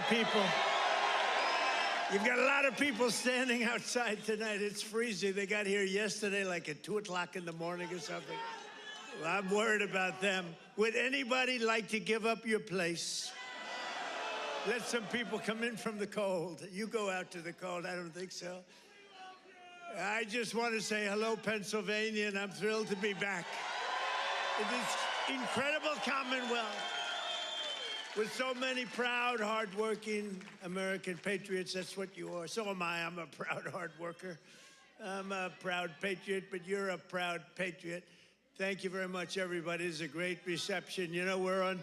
of people. You've got a lot of people standing outside tonight. It's freezing. They got here yesterday like at 2 o'clock in the morning or something. Well, I'm worried about them. Would anybody like to give up your place? Let some people come in from the cold. You go out to the cold. I don't think so. I just want to say hello, Pennsylvania, and I'm thrilled to be back in this incredible Commonwealth with so many proud, hardworking American patriots. That's what you are. So am I. I'm a proud hard worker. I'm a proud patriot, but you're a proud patriot. Thank you very much, everybody. It's a great reception. You know, we're on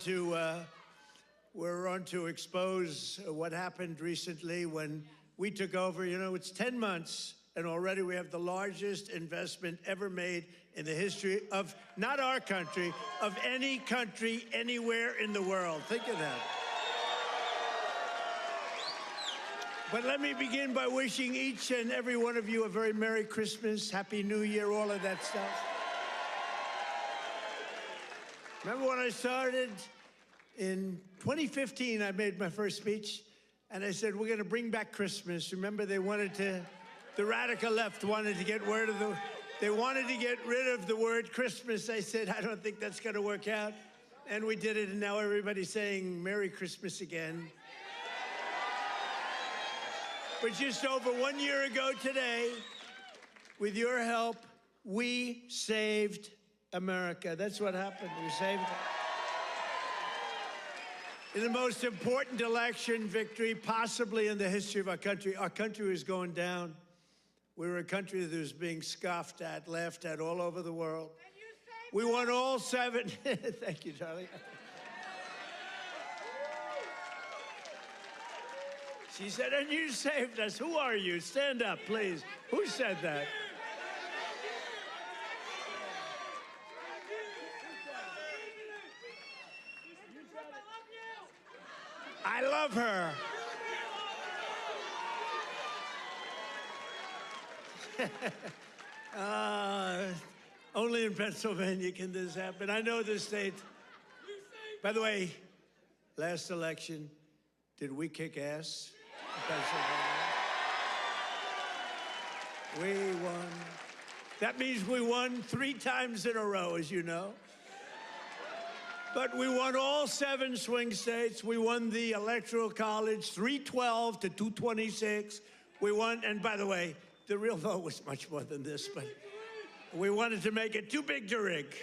to expose what happened recently when we took over. You know, it's 10 months, and already we have the largest investment ever made in the history of, not our country, of any country anywhere in the world. Think of that. But let me begin by wishing each and every one of you a very Merry Christmas, Happy New Year, all of that stuff. Remember when I started? In 2015, I made my first speech, and I said, we're going to bring back Christmas. Remember, the radical left wanted to get rid of the word Christmas. I said, I don't think that's going to work out. And we did it, and now everybody's saying Merry Christmas again. But just over 1 year ago today, with your help, we saved America. That's what happened. We saved it. In the most important election victory possibly in the history of our country was going down. We were a country that was being scoffed at, laughed at all over the world. We won all 7. Thank you, Charlie. She said, and you saved us. Who are you? Stand up, please. Who said that? I love her. Only in Pennsylvania can this happen. I know this state. By the way, last election, did we kick ass in Pennsylvania? We won. That means we won 3 times in a row, as you know. But we won all 7 swing states. We won the Electoral College, 312 to 226. We won, and by the way, the real vote was much more than this, but we wanted to make it too big to rig.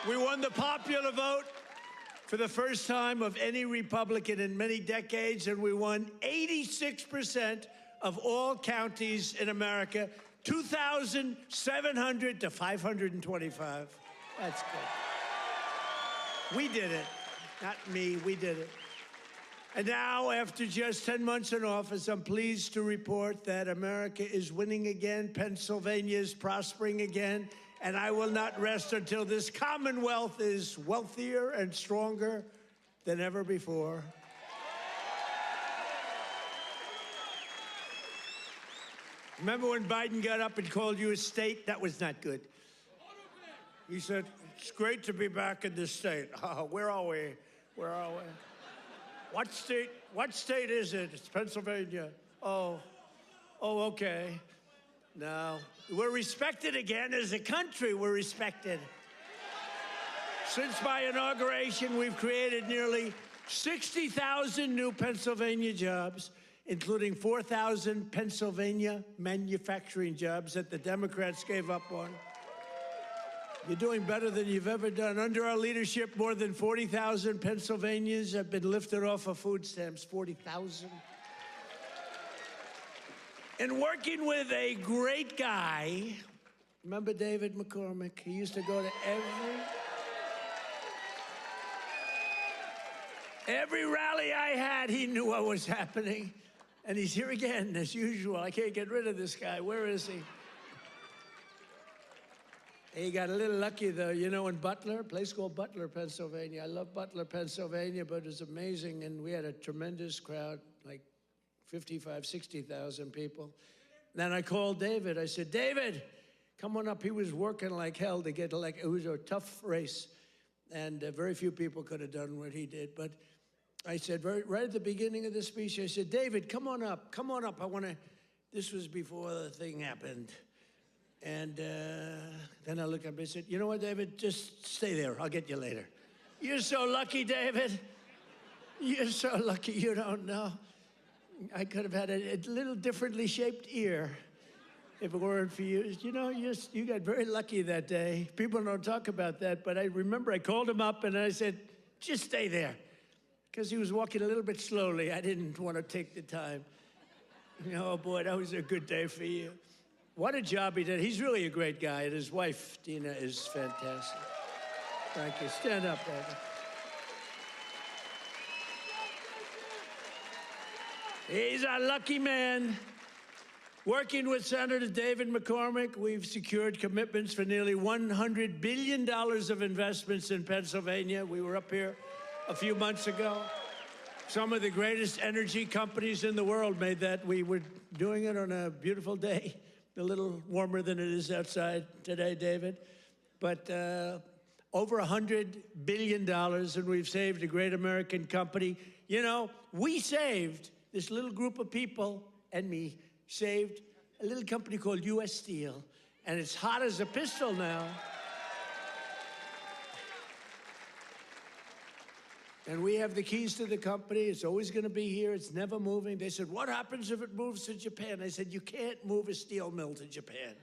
We won the popular vote for the first time of any Republican in many decades, and we won 86% of all counties in America, 2,700 to 525. That's good. We did it. Not me, we did it. And now, after just 10 months in office, I'm pleased to report that America is winning again, Pennsylvania is prospering again, and I will not rest until this Commonwealth is wealthier and stronger than ever before. Remember when Biden got up and called you a state? That was not good. He said, it's great to be back in this state. Where are we? Where are we? What state is it? It's Pennsylvania. Oh, okay. No, we're respected again as a country. We're respected. Since my inauguration, we've created nearly 60,000 new Pennsylvania jobs, including 4,000 Pennsylvania manufacturing jobs that the Democrats gave up on. You're doing better than you've ever done. Under our leadership, more than 40,000 Pennsylvanians have been lifted off of food stamps. 40,000. And working with a great guy, remember David McCormick? He used to go to every rally I had. He knew what was happening. And he's here again, as usual. I can't get rid of this guy. Where is he? He got a little lucky, though. You know, in Butler, a place called Butler, Pennsylvania. I love Butler, Pennsylvania, but it was amazing. And we had a tremendous crowd, like 55, 60,000 people. Then I called David. I said, David, come on up. He was working like hell to get elected. It was a tough race. And very few people could have done what he did. But I said, right at the beginning of the speech, I said, David, come on up. Come on up. I want to, this was before the thing happened. And then I looked up and I said, you know what, David, just stay there. I'll get you later. You're so lucky, David. You're so lucky you don't know. I could have had a little differently shaped ear if it weren't for you. You know, you got very lucky that day. People don't talk about that, but I remember I called him up and I said, just stay there. Because he was walking a little bit slowly. I didn't want to take the time. You know, oh boy, that was a good day for you. What a job he did. He's really a great guy, and his wife, Dina, is fantastic. Thank you. Stand up, David. He's a lucky man. Working with Senator David McCormick, we've secured commitments for nearly $100 billion of investments in Pennsylvania. We were up here a few months ago. Some of the greatest energy companies in the world made that. We were doing it on a beautiful day, a little warmer than it is outside today, David. But over $100 billion, and we've saved a great American company. You know, we saved, this little group of people and me, saved a little company called U.S. Steel, and it's hot as a pistol now. And we have the keys to the company. It's always going to be here. It's never moving. They said, what happens if it moves to Japan? I said, you can't move a steel mill to Japan.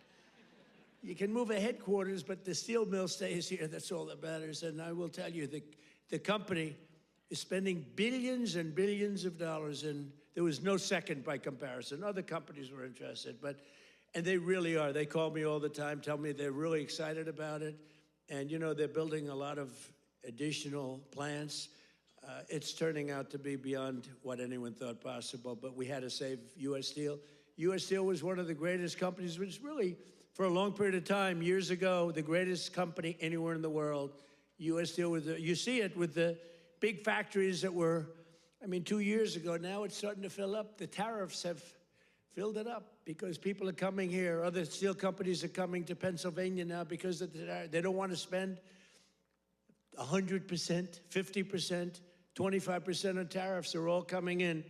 You can move a headquarters, but the steel mill stays here. That's all that matters. And I will tell you, the company is spending billions and billions of dollars, and there was no second by comparison. Other companies were interested, and they really are. They call me all the time, tell me they're really excited about it. And, you know, they're building a lot of additional plants. It's turning out to be beyond what anyone thought possible, but we had to save U.S. Steel. U.S. Steel was one of the greatest companies, which really, for a long period of time, years ago, the greatest company anywhere in the world. U.S. Steel, you see it with the big factories that were, I mean, 2 years ago. Now it's starting to fill up. The tariffs have filled it up because people are coming here. Other steel companies are coming to Pennsylvania now because they don't want to spend 100%, 50%, 25% of tariffs are all coming in.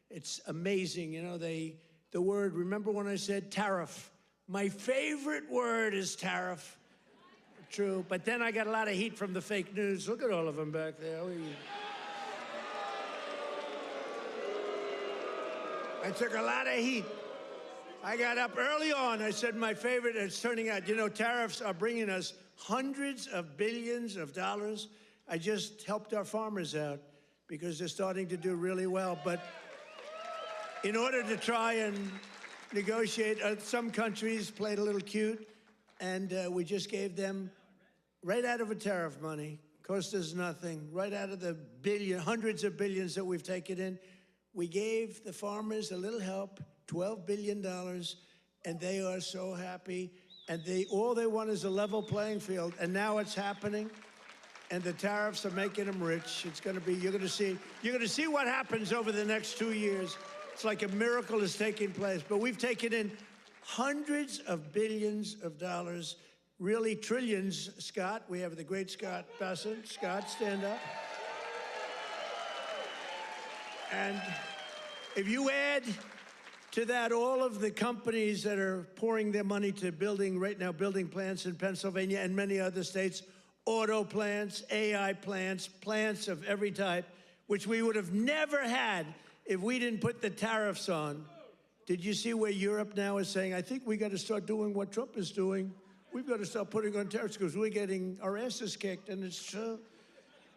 It's amazing. You know, the word, remember when I said tariff? My favorite word is tariff. True. But then I got a lot of heat from the fake news. Look at all of them back there. I took a lot of heat. I got up early on. I said my favorite, it's turning out, you know, tariffs are bringing us hundreds of billions of dollars. I just helped our farmers out because they're starting to do really well. But in order to try and negotiate, some countries played a little cute, and we just gave them, right out of a tariff money, cost us nothing, right out of the hundreds of billions that we've taken in, we gave the farmers a little help, $12 billion, and they are so happy. And all they want is a level playing field, and now it's happening. And the tariffs are making them rich. It's going to be, you're going to see what happens over the next 2 years. It's like a miracle is taking place. But we've taken in hundreds of billions of dollars, really trillions. Scott, we have the great Scott Bessent. Scott, stand up. And if you add to that all of the companies that are pouring their money to building plants in Pennsylvania and many other states, auto plants, AI plants, plants of every type, which we would have never had if we didn't put the tariffs on. Did you see where Europe now is saying, I think we got to start doing what Trump is doing. We've got to start putting on tariffs because we're getting our asses kicked, and it's true.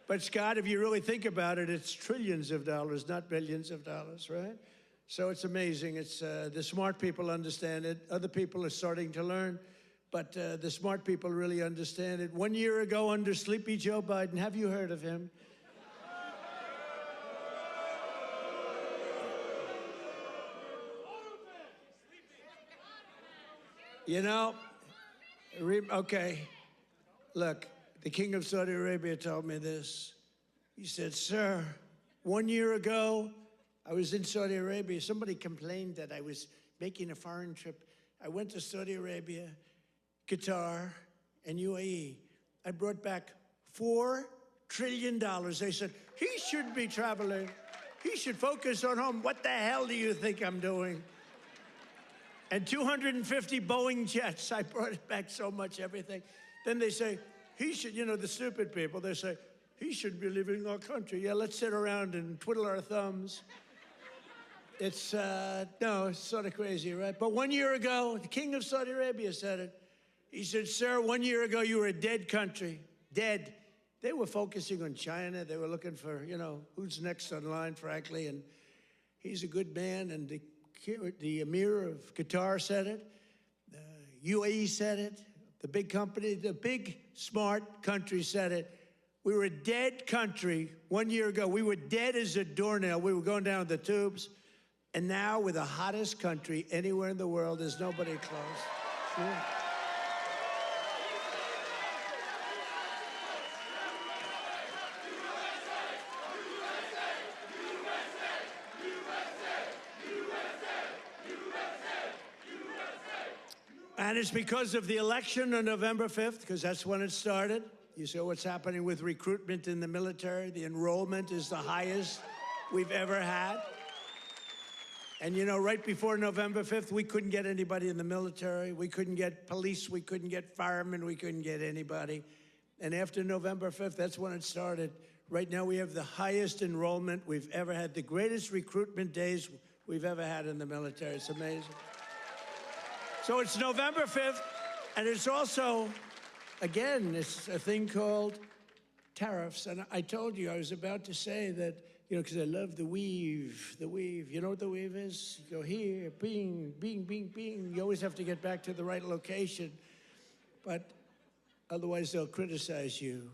But Scott, if you really think about it, it's trillions of dollars, not billions of dollars, right? So it's amazing. It's the smart people understand it. Other people are starting to learn. But the smart people really understand it. 1 year ago, under Sleepy Joe Biden, have you heard of him? You know, okay, look, the king of Saudi Arabia told me this. He said, sir, 1 year ago, I was in Saudi Arabia. Somebody complained that I was making a foreign trip. I went to Saudi Arabia, Qatar, and UAE. I brought back 4 trillion. They said, he shouldn't be traveling. He should focus on home. What the hell do you think I'm doing? And 250 Boeing jets. I brought it back so much, everything. Then they say, he should, you know, the stupid people, they say, he shouldn't be leaving our country. Yeah, let's sit around and twiddle our thumbs. It's, no, it's sort of crazy, right? But 1 year ago, the king of Saudi Arabia said it. He said, sir, 1 year ago, you were a dead country, dead. They were focusing on China. They were looking for, you know, who's next on line, frankly. And he's a good man. And the Emir of Qatar said it. UAE said it. The big company, the big, smart country said it. We were a dead country 1 year ago. We were dead as a doornail. We were going down the tubes. And now we're the hottest country anywhere in the world. There's nobody close. Sure. And it's because of the election on November 5th, because that's when it started. You saw what's happening with recruitment in the military. The enrollment is the highest we've ever had. And you know, right before November 5th, we couldn't get anybody in the military. We couldn't get police. We couldn't get firemen. We couldn't get anybody. And after November 5th, that's when it started. Right now, we have the highest enrollment we've ever had, the greatest recruitment days we've ever had in the military. It's amazing. So it's November 5th, and it's also, again, it's a thing called tariffs. And I told you, I was about to say that, you know, because I love the weave, the weave. You know what the weave is? You go here, bing, bing, bing, bing. You always have to get back to the right location. But otherwise, they'll criticize you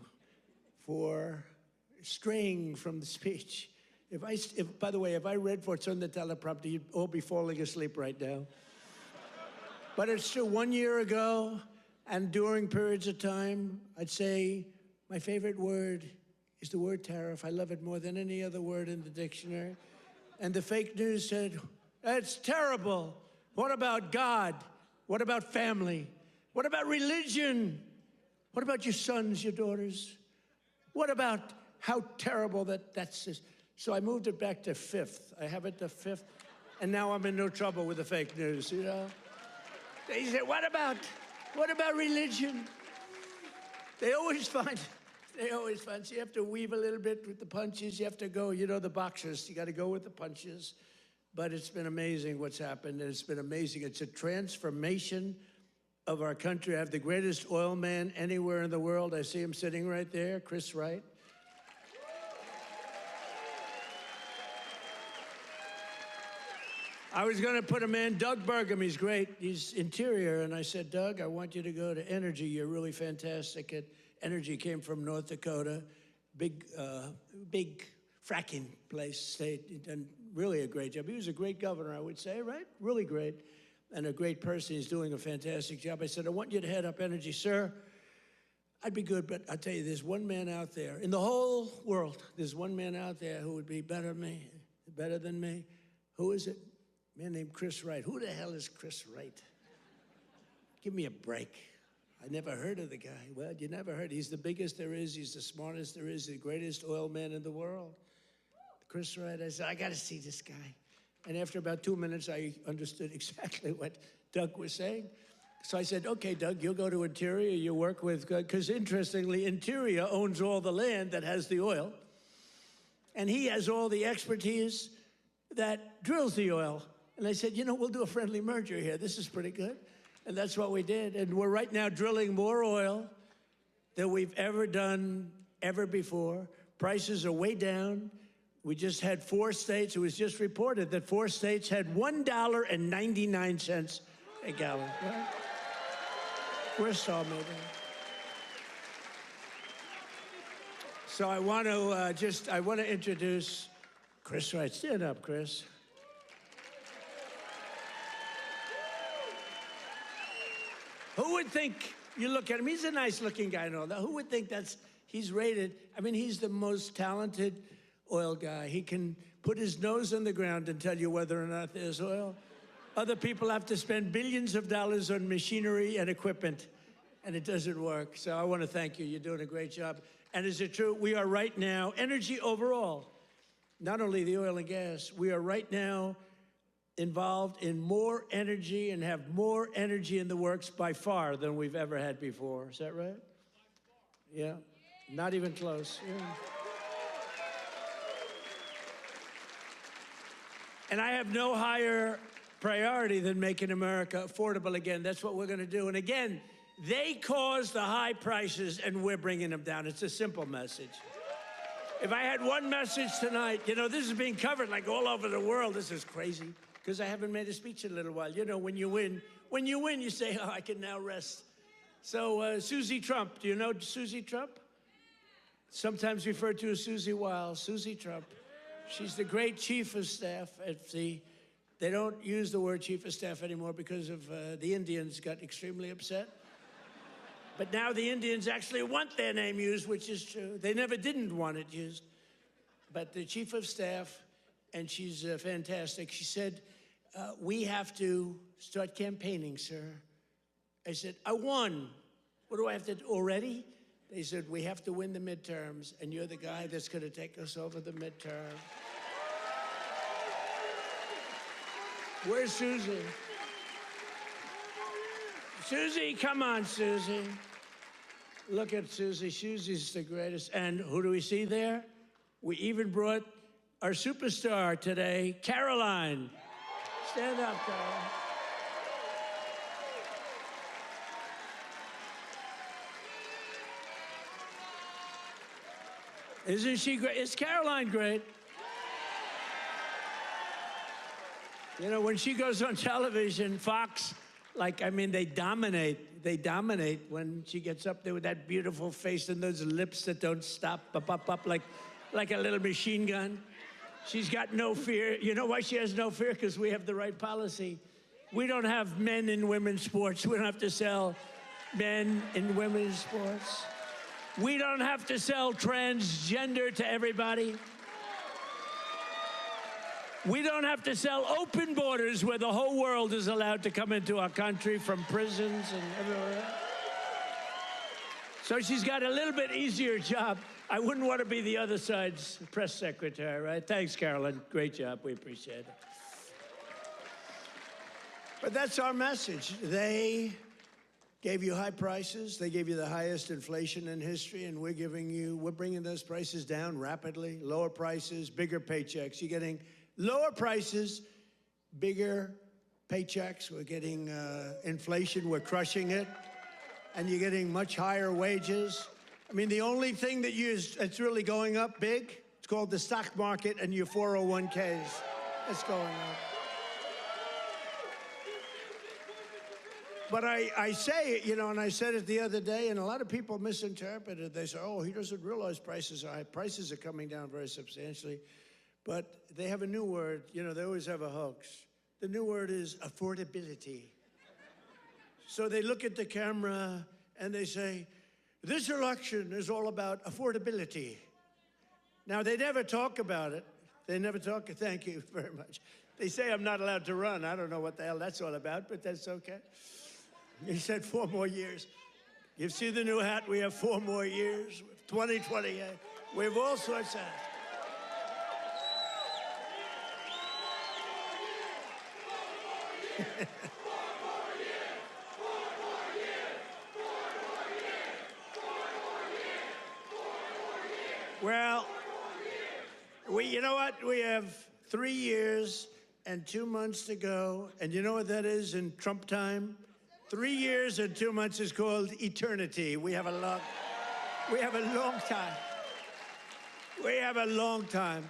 for straying from the speech. By the way, if I read what's on the teleprompter, you'd all be falling asleep right now. But it's true, 1 year ago, and during periods of time, I'd say my favorite word is the word tariff. I love it more than any other word in the dictionary. And the fake news said, that's terrible. What about God? What about family? What about religion? What about your sons, your daughters? What about how terrible that's this? So I moved it back to 5th. I have it to 5th, and now I'm in no trouble with the fake news, you know? They said, what about religion? They always find, so you have to weave a little bit with the punches. You have to go, you know, the boxers, you got to go with the punches. But it's been amazing what's happened, and it's been amazing. It's a transformation of our country. I have the greatest oil man anywhere in the world. I see him sitting right there, Chris Wright. I was going to put a man, Doug Burgum, he's great. He's interior. And I said, Doug, I want you to go to energy. You're really fantastic at energy. Came from North Dakota, big fracking place, state, and really a great job. He was a great governor, I would say, right? Really great, and a great person. He's doing a fantastic job. I said, I want you to head up energy. Sir, I'd be good, but I'll tell you, there's one man out there. In the whole world, there's one man out there who would be better than me. Who is it? A man named Chris Wright. Who the hell is Chris Wright? Give me a break. I never heard of the guy. Well, you never heard. He's the biggest there is. He's the smartest there is. The greatest oil man in the world. Chris Wright. I said, I got to see this guy. And after about 2 minutes, I understood exactly what Doug was saying. So I said, okay, Doug, you'll go to Interior. You work with, because interestingly, Interior owns all the land that has the oil. And he has all the expertise that drills the oil. And I said, you know, we'll do a friendly merger here. This is pretty good. And that's what we did. And we're right now drilling more oil than we've ever done ever before. Prices are way down. We just had 4 states. It was just reported that 4 states had $1.99 a gallon. Right? We're so amazing. So I want to introduce Chris Wright. Stand up, Chris. Who would think, you look at him, he's a nice looking guy and all that. Who would think he's rated, I mean, he's the most talented oil guy. He can put his nose on the ground and tell you whether or not there's oil. Other people have to spend billions of dollars on machinery and equipment, and it doesn't work. So I want to thank you. You're doing a great job. And is it true? We are right now, energy overall, not only the oil and gas, we are right now involved in more energy and have more energy in the works by far than we've ever had before. Is that right? Yeah, not even close. Yeah. And I have no higher priority than making America affordable again. That's what we're going to do. And again, they caused the high prices, and we're bringing them down. It's a simple message. If I had one message tonight, you know, this is being covered like all over the world. This is crazy, because I haven't made a speech in a little while. You know, when you win, you say, oh, I can now rest. So Susie Trump, do you know Susie Trump? Sometimes referred to as Susie Wiles, Susie Trump. She's the great chief of staff at the, they don't use the word chief of staff anymore because of the Indians got extremely upset. But now the Indians actually want their name used, which is true. They never didn't want it used. But the chief of staff, and she's fantastic, she said, we have to start campaigning, sir. I said, I won. What do I have to do already? They said, we have to win the midterms, and you're the guy that's going to take us over the midterm. Where's Susie? Susie, come on, Susie. Look at Susie. Susie's the greatest. And who do we see there? We even brought our superstar today, Caroline. Stand up, Caroline. Isn't she great? Is Caroline great? You know, when she goes on television, Fox, like, I mean, they dominate. They dominate when she gets up there with that beautiful face and those lips that don't stop, up, like a little machine gun. She's got no fear. You know why she has no fear? Because we have the right policy. We don't have men in women's sports. We don't have to sell men in women's sports. We don't have to sell transgender to everybody. We don't have to sell open borders where the whole world is allowed to come into our country from prisons and everywhere else. So she's got a little bit easier job. I wouldn't want to be the other side's press secretary, right? Thanks, Carolyn. Great job. We appreciate it. But that's our message. They gave you high prices. They gave you the highest inflation in history, and we're bringing those prices down rapidly. Lower prices, bigger paychecks. You're getting lower prices, bigger paychecks. We're getting inflation. We're crushing it. And you're getting much higher wages. I mean, the only thing that's really going up big, it's called the stock market and your 401ks. It's going up. But I say it, you know, and I said it the other day, and a lot of people misinterpret it. They say, oh, he doesn't realize prices are high. Prices are coming down very substantially. But they have a new word. You know, they always have a hoax. The new word is affordability. So they look at the camera and they say, this election is all about affordability. Now, they never talk about it. They never talk. Thank you very much. They say I'm not allowed to run. I don't know what the hell that's all about, but that's okay. He said 4 more years. You see the new hat? We have 4 more years. 2028. We have all sorts of hats. Well, you know what? We have 3 years and 2 months to go. And you know what that is in Trump time? 3 years and 2 months is called eternity. We have a long time. We have a long time.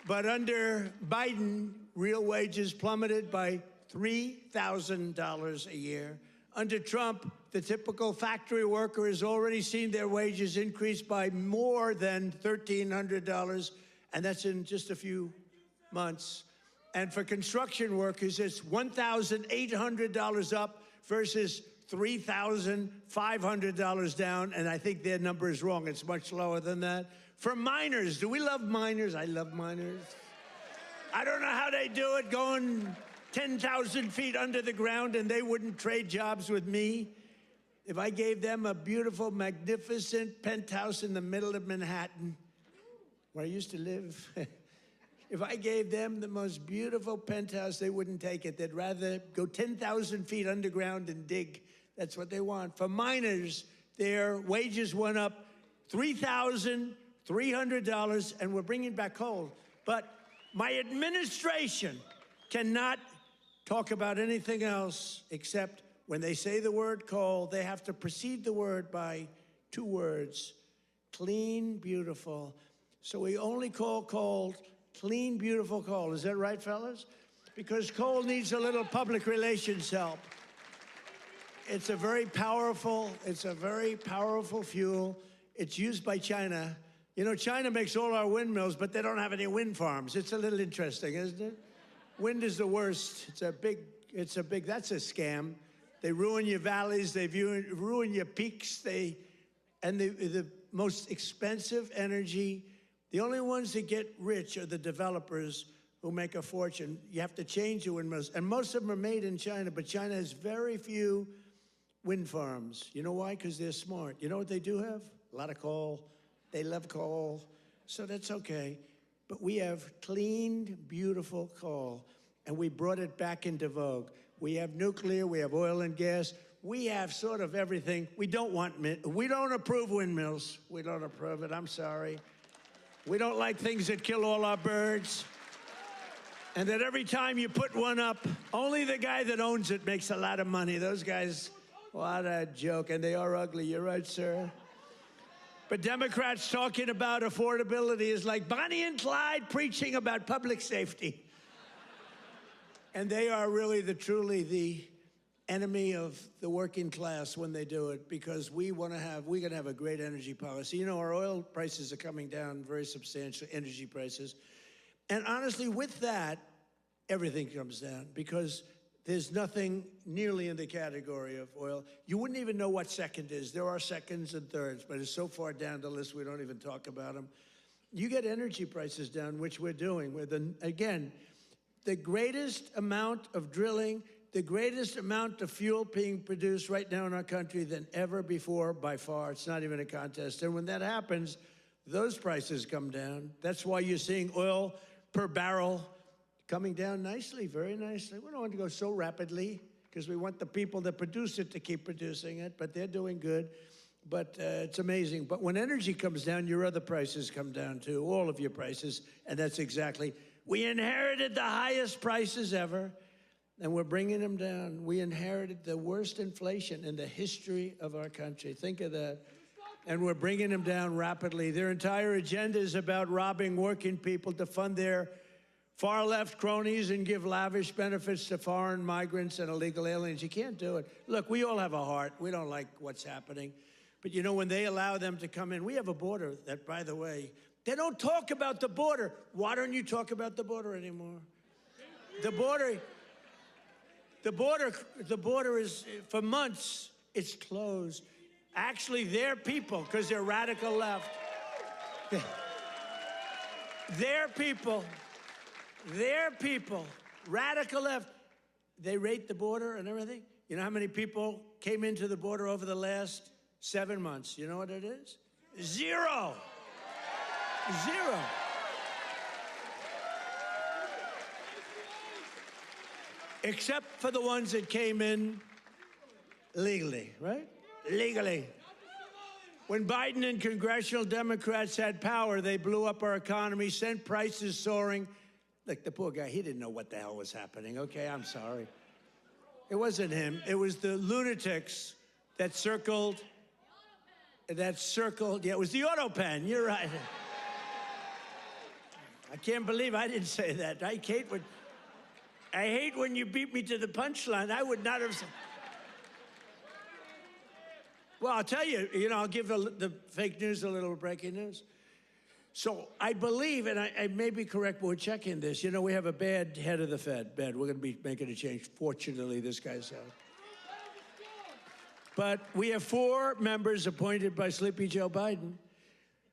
But under Biden, real wages plummeted by $3,000 a year. Under Trump, the typical factory worker has already seen their wages increase by more than $1,300, and that's in just a few months. And for construction workers, it's $1,800 up versus $3,500 down, and I think their number is wrong. It's much lower than that. For miners, do we love miners? I love miners. I don't know how they do it, going 10,000 feet under the ground, and they wouldn't trade jobs with me. if I gave them a beautiful, magnificent penthouse in the middle of Manhattan, where I used to live, if I gave them the most beautiful penthouse, they wouldn't take it. They'd rather go 10,000 feet underground and dig. That's what they want. For miners, their wages went up $3,300, and we're bringing back coal. But my administration cannot talk about anything else except when they say the word coal, they have to precede the word by 2 words: clean, beautiful. So we only call coal clean, beautiful coal. Is that right, fellas? Because coal needs a little public relations help. It's a very powerful fuel. It's used by China. You know, China makes all our windmills, but they don't have any wind farms. It's a little interesting, isn't it? Wind is the worst. That's a scam. They ruin your valleys, they ruin your peaks, the most expensive energy. The only ones that get rich are the developers who make a fortune. You have to change your windmills. And most of them are made in China, but China has very few wind farms. You know why? Because they're smart. You know what they do have? A lot of coal. They love coal. So that's okay. But we have clean, beautiful coal, and we brought it back into vogue. We have nuclear, we have oil and gas, we have sort of everything. We don't approve windmills. We don't approve it, I'm sorry. We don't like things that kill all our birds. And that every time you put one up, only the guy that owns it makes a lot of money. Those guys, what a joke. And they are ugly, you're right, sir. But Democrats talking about affordability is like Bonnie and Clyde preaching about public safety. And they are really truly the enemy of the working class when they do it, because we're gonna have a great energy policy. You know, our oil prices are coming down very substantially, energy prices. And honestly, with that, everything comes down, because there's nothing nearly in the category of oil. You wouldn't even know what second is. There are seconds and thirds, but it's so far down the list, we don't even talk about them. You get energy prices down, which we're doing. Again, the greatest amount of drilling, the greatest amount of fuel being produced right now in our country than ever before, by far. It's not even a contest. And when that happens, those prices come down. That's why you're seeing oil per barrel coming down nicely, very nicely. We don't want to go so rapidly because we want the people that produce it to keep producing it, but they're doing good. But it's amazing. But when energy comes down, your other prices come down too, all of your prices, and that's exactly. We inherited the highest prices ever, and we're bringing them down. We inherited the worst inflation in the history of our country. Think of that. And we're bringing them down rapidly. Their entire agenda is about robbing working people to fund their far-left cronies and give lavish benefits to foreign migrants and illegal aliens. You can't do it. Look, we all have a heart. We don't like what's happening. But, you know, when they allow them to come in, we have a border that, by the way, they don't talk about the border. Why don't you talk about the border anymore? The border is, for months, it's closed. Actually, their people, because they're radical left, their people, radical left, they rate the border and everything. You know how many people came into the border over the last 7 months? You know what it is? Zero. Zero. Except for the ones that came in legally, right? Legally. When Biden and congressional Democrats had power, they blew up our economy, sent prices soaring. Look, the poor guy, he didn't know what the hell was happening. Okay, I'm sorry. It wasn't him. It was the lunatics that circled. Yeah, it was the auto pen. You're right. I can't believe I didn't say that. I hate when you beat me to the punchline. I would not have said. Well, I'll tell you, I'll give the fake news a little breaking news. So I believe, and I may be correct, but we're checking this. We have a bad head of the Fed. Bad. We're going to be making a change. Fortunately, this guy's out. But we have 4 members appointed by Sleepy Joe Biden.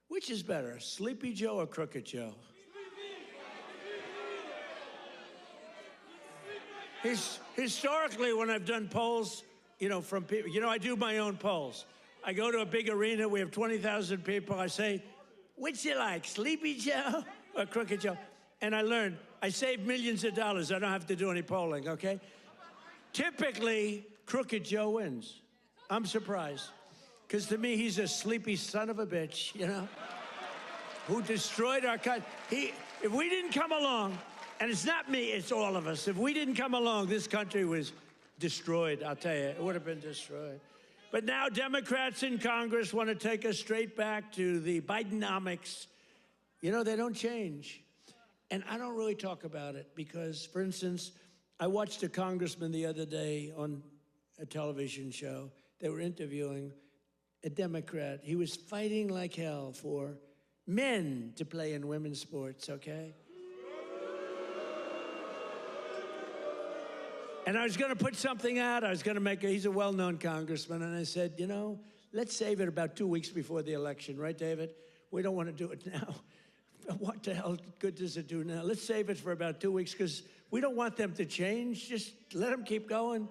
Which is better, Sleepy Joe or Crooked Joe? Historically, when I've done polls, you know, from people. You know, I do my own polls. I go to a big arena. We have 20,000 people. I say, which you like, Sleepy Joe or Crooked Joe? And I learned, I save millions of dollars. I don't have to do any polling, okay? Typically, Crooked Joe wins. I'm surprised. Because to me, he's a sleepy son of a bitch, you know, who destroyed our country. If we didn't come along, and it's not me, it's all of us. If we didn't come along, this country was destroyed, I'll tell you. It would have been destroyed. But now Democrats in Congress want to take us straight back to the Bidenomics. You know, they don't change. And I don't really talk about it because, for instance, I watched a congressman the other day on a television show. They were interviewing a Democrat. He was fighting like hell for men to play in women's sports, okay? And I was going to put something out. I was going to make he's a well-known congressman. And I said, you know, let's save it about 2 weeks before the election, right, David? We don't want to do it now. What the hell good does it do now? Let's save it for about 2 weeks because we don't want them to change. Just let them keep going.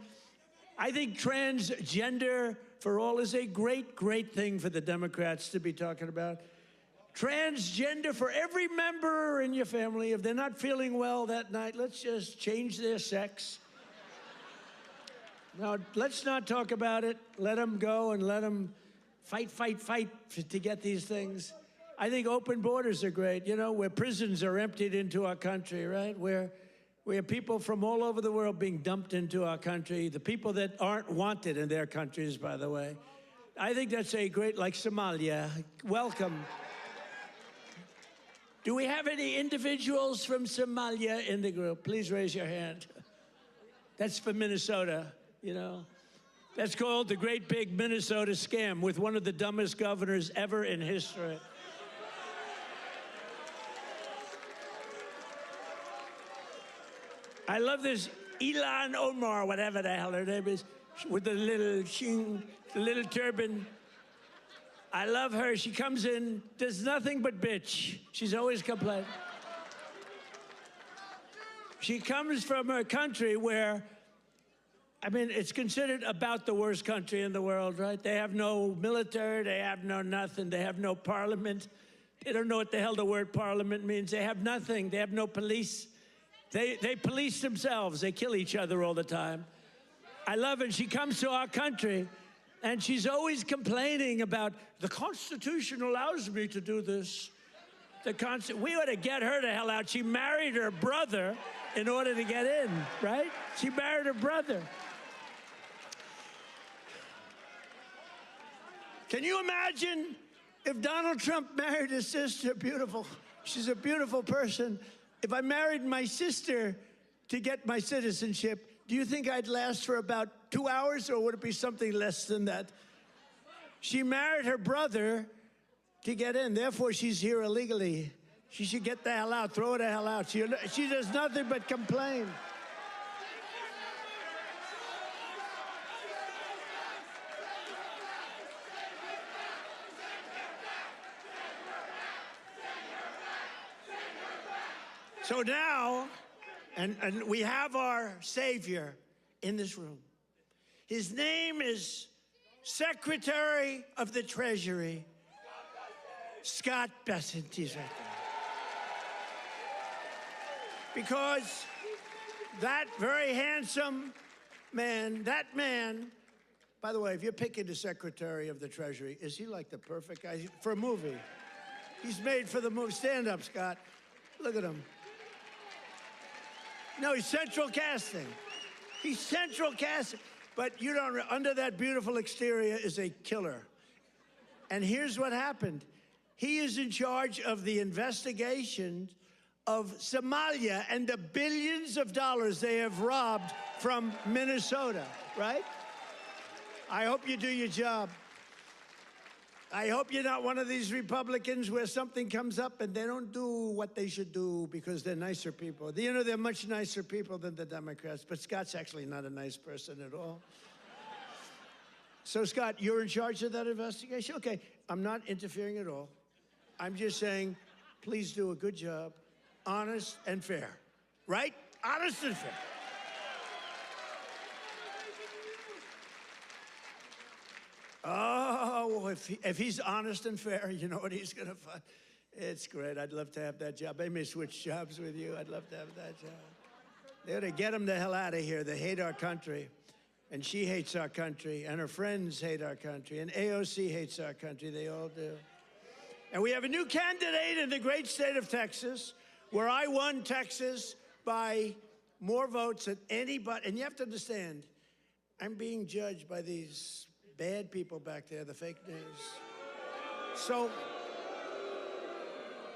I think transgender for all is a great, great thing for the Democrats to be talking about. Transgender for every member in your family. If they're not feeling well that night, let's just change their sex. Now, let's not talk about it. Let them go and let them fight to get these things. I think open borders are great, you know, where prisons are emptied into our country, right? Where we have people from all over the world being dumped into our country, the people that aren't wanted in their countries, by the way. I think that's a great, like Somalia. Welcome. Do we have any individuals from Somalia in the group? Please raise your hand. That's for Minnesota, you know. That's called the Great Big Minnesota Scam with one of the dumbest governors ever in history. I love this Ilan Omar, whatever the hell her name is, with the little shing, the little turban. I love her. She comes in, does nothing but bitch. She's always complaining. She comes from a country where, I mean, it's considered about the worst country in the world, right? They have no military, they have no nothing, they have no parliament. They don't know what the hell the word parliament means. They have nothing, they have no police. They police themselves. They kill each other all the time. I love it. She comes to our country, and she's always complaining about, the Constitution allows me to do this. We ought to get her the hell out. She married her brother in order to get in, right? She married her brother. Can you imagine if Donald Trump married his sister? Beautiful. She's a beautiful person. If I married my sister to get my citizenship, do you think I'd last for about 2 hours, or would it be something less than that? She married her brother to get in. Therefore, she's here illegally. She should get the hell out. Throw her the hell out. She does nothing but complain. So now, and we have our Savior in this room. His name is Secretary of the Treasury, Scott Bessent. He's right there. Because that very handsome man, by the way, if you're picking the Secretary of the Treasury, is he like the perfect guy for a movie? He's made for the movie. Stand up, Scott. Look at him. No, he's central casting. He's central casting. But you don't, under that beautiful exterior is a killer. And here's what happened. He is in charge of the investigation of Somalia and the billions of dollars they have robbed from Minnesota, right? I hope you do your job. I hope you're not one of these Republicans where something comes up and they don't do what they should do because they're nicer people. You know, they're much nicer people than the Democrats, but Scott's actually not a nice person at all. So, Scott, you're in charge of that investigation? Okay, I'm not interfering at all. I'm just saying, please do a good job, honest and fair, right? Honest and fair. Oh, if he's honest and fair, you know what he's going to find? It's great. I'd love to have that job. They may switch jobs with you. I'd love to have that job. They ought to get him the hell out of here. They hate our country. And she hates our country. And her friends hate our country. And AOC hates our country. They all do. And we have a new candidate in the great state of Texas, where I won Texas by more votes than anybody. And you have to understand, I'm being judged by these bad people back there, the fake news.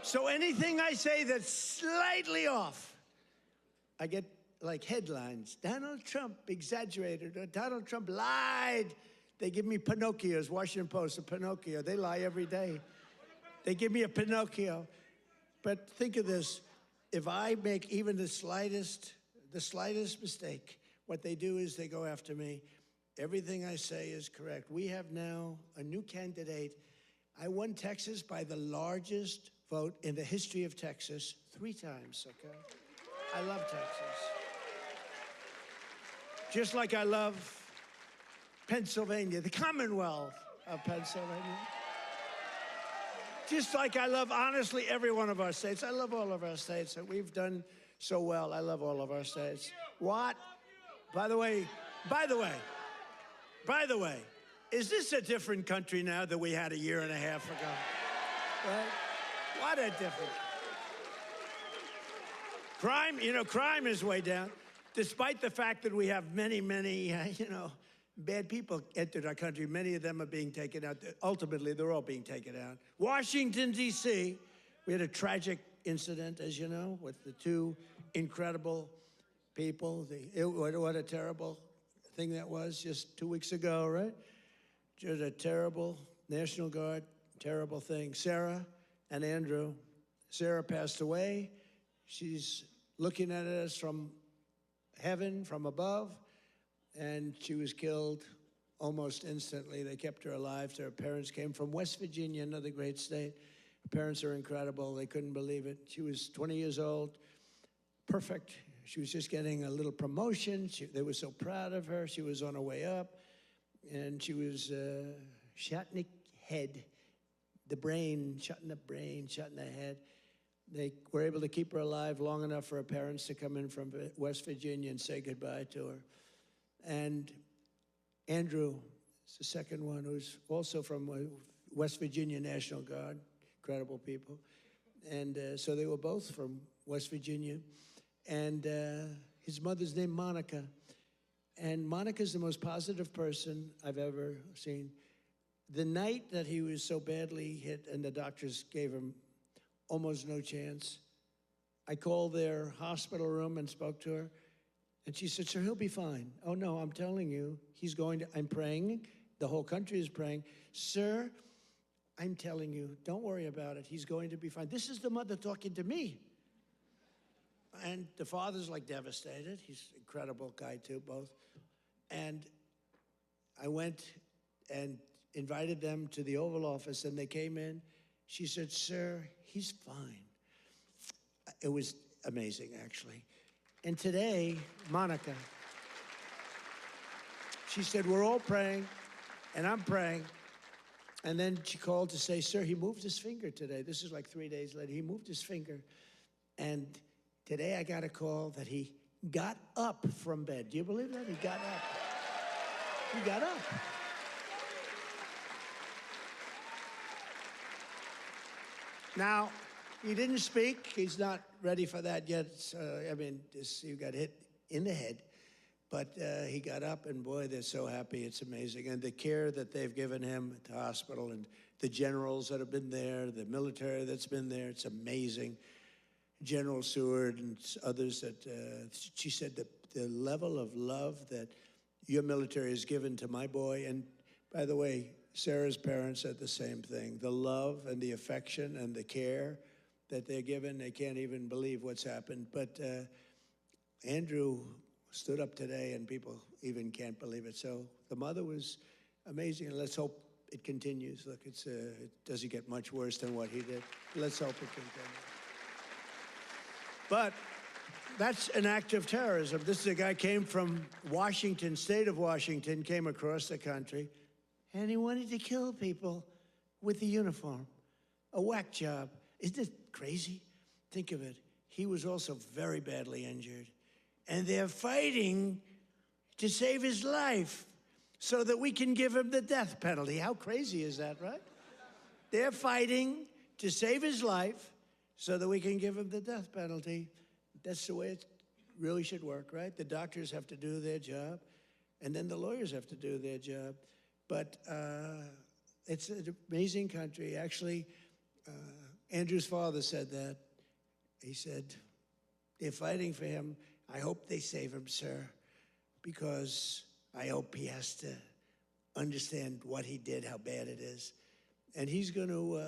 So anything I say that's slightly off, I get like headlines. Donald Trump exaggerated, or Donald Trump lied. They give me Pinocchios, Washington Post, a Pinocchio. They lie every day. They give me a Pinocchio. But think of this. If I make even the slightest mistake, what they do is they go after me. Everything I say is correct. We have now a new candidate. I won Texas by the largest vote in the history of Texas 3 times, okay? I love Texas. Just like I love Pennsylvania, the Commonwealth of Pennsylvania. Just like I love, honestly, every one of our states. I love all of our states. We've done so well. I love all of our states. What? By the way, is this a different country now than we had a year and a half ago? Right? What a difference. Crime is way down, despite the fact that we have many, bad people entered our country. Many of them are being taken out. Ultimately, they're all being taken out. Washington, D.C., we had a tragic incident, as you know, with the 2 incredible people. What a terrible thing that was just 2 weeks ago, right? Just a terrible National Guard, terrible thing. Sarah and Andrew. Sarah passed away. She's looking at us from heaven, from above, and she was killed almost instantly. They kept her alive. Her parents came from West Virginia, another great state. Her parents are incredible. They couldn't believe it. She was 20 years old, perfect. She was just getting a little promotion. They were so proud of her. She was on her way up, and she was shot in the head, the brain, shot in the head. They were able to keep her alive long enough for her parents to come in from West Virginia and say goodbye to her. And Andrew is the second one, who's also from West Virginia National Guard, incredible people. And so they were both from West Virginia. And his mother's named Monica. And Monica's the most positive person I've ever seen. The night that he was so badly hit and the doctors gave him almost no chance, I called their hospital room and spoke to her. And she said, "Sir, he'll be fine." "Oh, no, I'm telling you, I'm praying. The whole country is praying. Sir, I'm telling you, don't worry about it. He's going to be fine." This is the mother talking to me. And the father's like devastated. He's an incredible guy too, both. And I went and invited them to the Oval Office, and they came in. She said, "Sir, he's fine." It was amazing, actually. And today, Monica, she said, "We're all praying, and I'm praying." And then she called to say, "Sir, he moved his finger today." This is like 3 days later. He moved his finger. And today I got a call that he got up from bed. Do you believe that? He got up. He got up. Now, he didn't speak. He's not ready for that yet. He got hit in the head. But he got up, and boy, they're so happy. It's amazing. And the care that they've given him at the hospital, and the generals that have been there, the military that's been there, it's amazing. General Seward and others that, she said that the level of love that your military has given to my boy, and by the way, Sarah's parents said the same thing. The love and the affection and the care that they're given, they can't even believe what's happened. But Andrew stood up today, and people even can't believe it. So the mother was amazing, and let's hope it continues. Look, it doesn't get much worse than what he did. Let's hope it continues. But that's an act of terrorism. This is a guy came from Washington, state of Washington, came across the country, and he wanted to kill people with the uniform. A whack job. Isn't it crazy? Think of it. He was also very badly injured. And they're fighting to save his life so that we can give him the death penalty. How crazy is that, right? They're fighting to save his life so that we can give him the death penalty. That's the way it really should work, right? The doctors have to do their job, and then the lawyers have to do their job. But it's an amazing country. Actually, Andrew's father said that. He said, they're fighting for him. I hope they save him, sir, because I hope he has to understand what he did, how bad it is. And he's going to,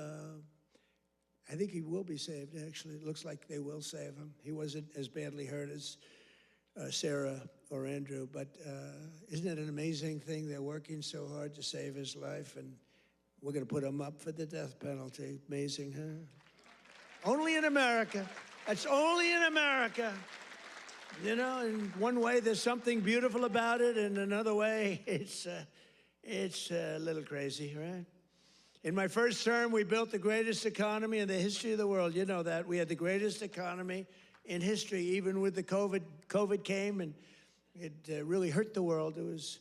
I think he will be saved, actually. It looks like they will save him. He wasn't as badly hurt as Sarah or Andrew, but isn't it an amazing thing? They're working so hard to save his life, and we're going to put him up for the death penalty. Amazing, huh? Only in America. That's only in America. You know, in one way, there's something beautiful about it, and another way, it's a little crazy, right? In my first term, we built the greatest economy in the history of the world. You know that. We had the greatest economy in history, even with the COVID. COVID came, and it really hurt the world. It was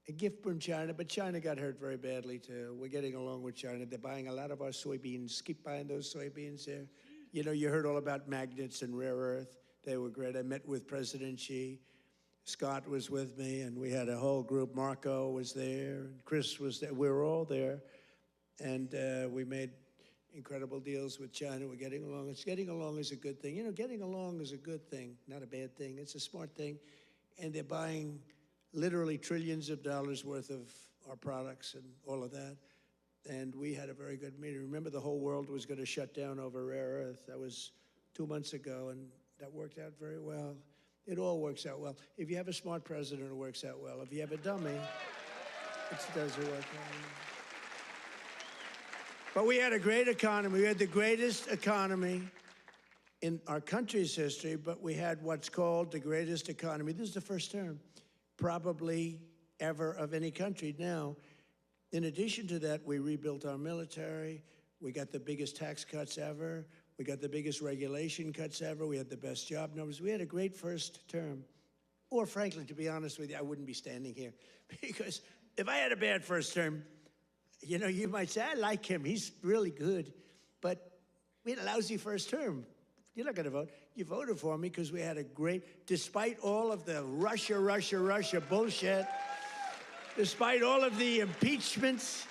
a gift from China, but China got hurt very badly, too. We're getting along with China. They're buying a lot of our soybeans. Keep buying those soybeans there. You know, you heard all about magnets and rare earth. They were great. I met with President Xi. Scott was with me, and we had a whole group. Marco was there, and Chris was there. We were all there, and we made incredible deals with China. We're getting along. Getting along is a good thing. You know, getting along is a good thing, not a bad thing. It's a smart thing, and they're buying literally trillions of dollars worth of our products and all of that. And we had a very good meeting. Remember, the whole world was going to shut down over rare earth. That was 2 months ago, and that worked out very well. It all works out well. If you have a smart president, it works out well. If you have a dummy, it doesn't work out. But we had a great economy. We had the greatest economy in our country's history, but we had what's called the greatest economy. This is the first term, probably ever, of any country. Now, in addition to that, we rebuilt our military. We got the biggest tax cuts ever. We got the biggest regulation cuts ever. We had the best job numbers. We had a great first term. Or frankly, to be honest with you, I wouldn't be standing here. Because if I had a bad first term, you know, you might say, I like him. He's really good. But we had a lousy first term. You're not going to vote. You voted for me because we had a great, despite all of the Russia bullshit, despite all of the impeachments,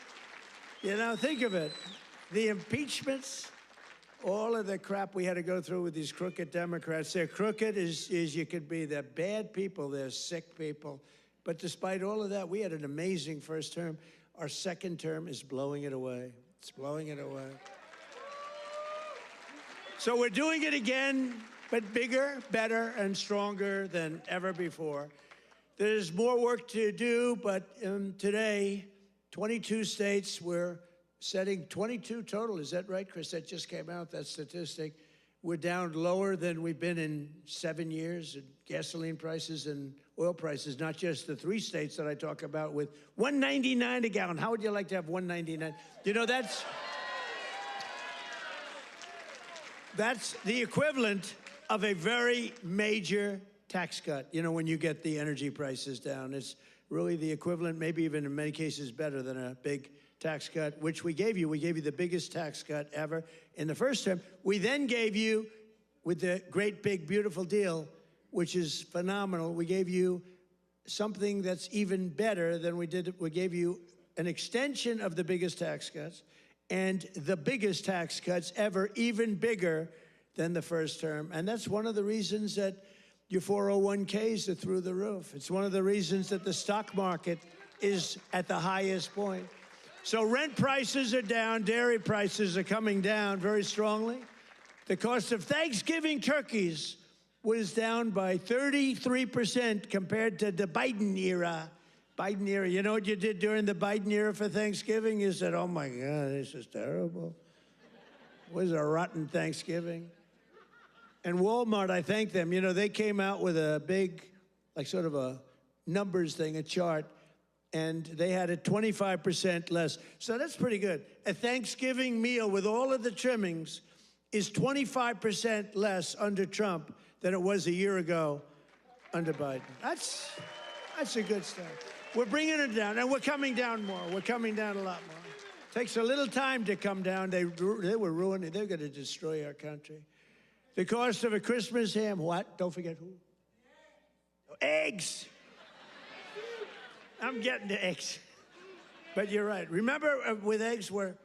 you know, think of it. The impeachments, all of the crap we had to go through with these crooked Democrats. They're crooked as you could be. They're bad people. They're sick people. But despite all of that, we had an amazing first term. Our second term is blowing it away. It's blowing it away. So we're doing it again, but bigger, better, and stronger than ever before. There's more work to do, but today, 22 states, we're setting 22 total. Is that right, Chris? That just came out, that statistic. We're down lower than we've been in 7 years in gasoline prices and oil prices, not just the 3 states that I talk about with $1.99 a gallon. How would you like to have $1.99? You know, that's the equivalent of a very major tax cut. You know, when you get the energy prices down, it's really the equivalent, maybe even in many cases better than a big tax cut, which we gave you. We gave you the biggest tax cut ever in the first term. We then gave you, with the great big beautiful deal, which is phenomenal, we gave you something that's even better than we did. We gave you an extension of the biggest tax cuts and the biggest tax cuts ever, even bigger than the first term. And that's one of the reasons that your 401ks are through the roof. It's one of the reasons that the stock market is at the highest point. So rent prices are down, dairy prices are coming down very strongly. The cost of Thanksgiving turkeys was down by 33% compared to the Biden era. You know what you did during the Biden era for Thanksgiving? You said, oh my God, this is terrible. It was a rotten Thanksgiving. And Walmart, I thank them. You know, they came out with a big, like sort of a numbers thing, a chart. and they had it 25% less. So that's pretty good. A Thanksgiving meal with all of the trimmings is 25% less under Trump than it was a year ago under Biden. That's a good start. We're bringing it down, and we're coming down more. We're coming down a lot more. Takes a little time to come down. They were ruining. They're going to destroy our country. The cost of a Christmas ham, what? Don't forget who? Eggs. I'm getting to eggs. But you're right. Remember with eggs where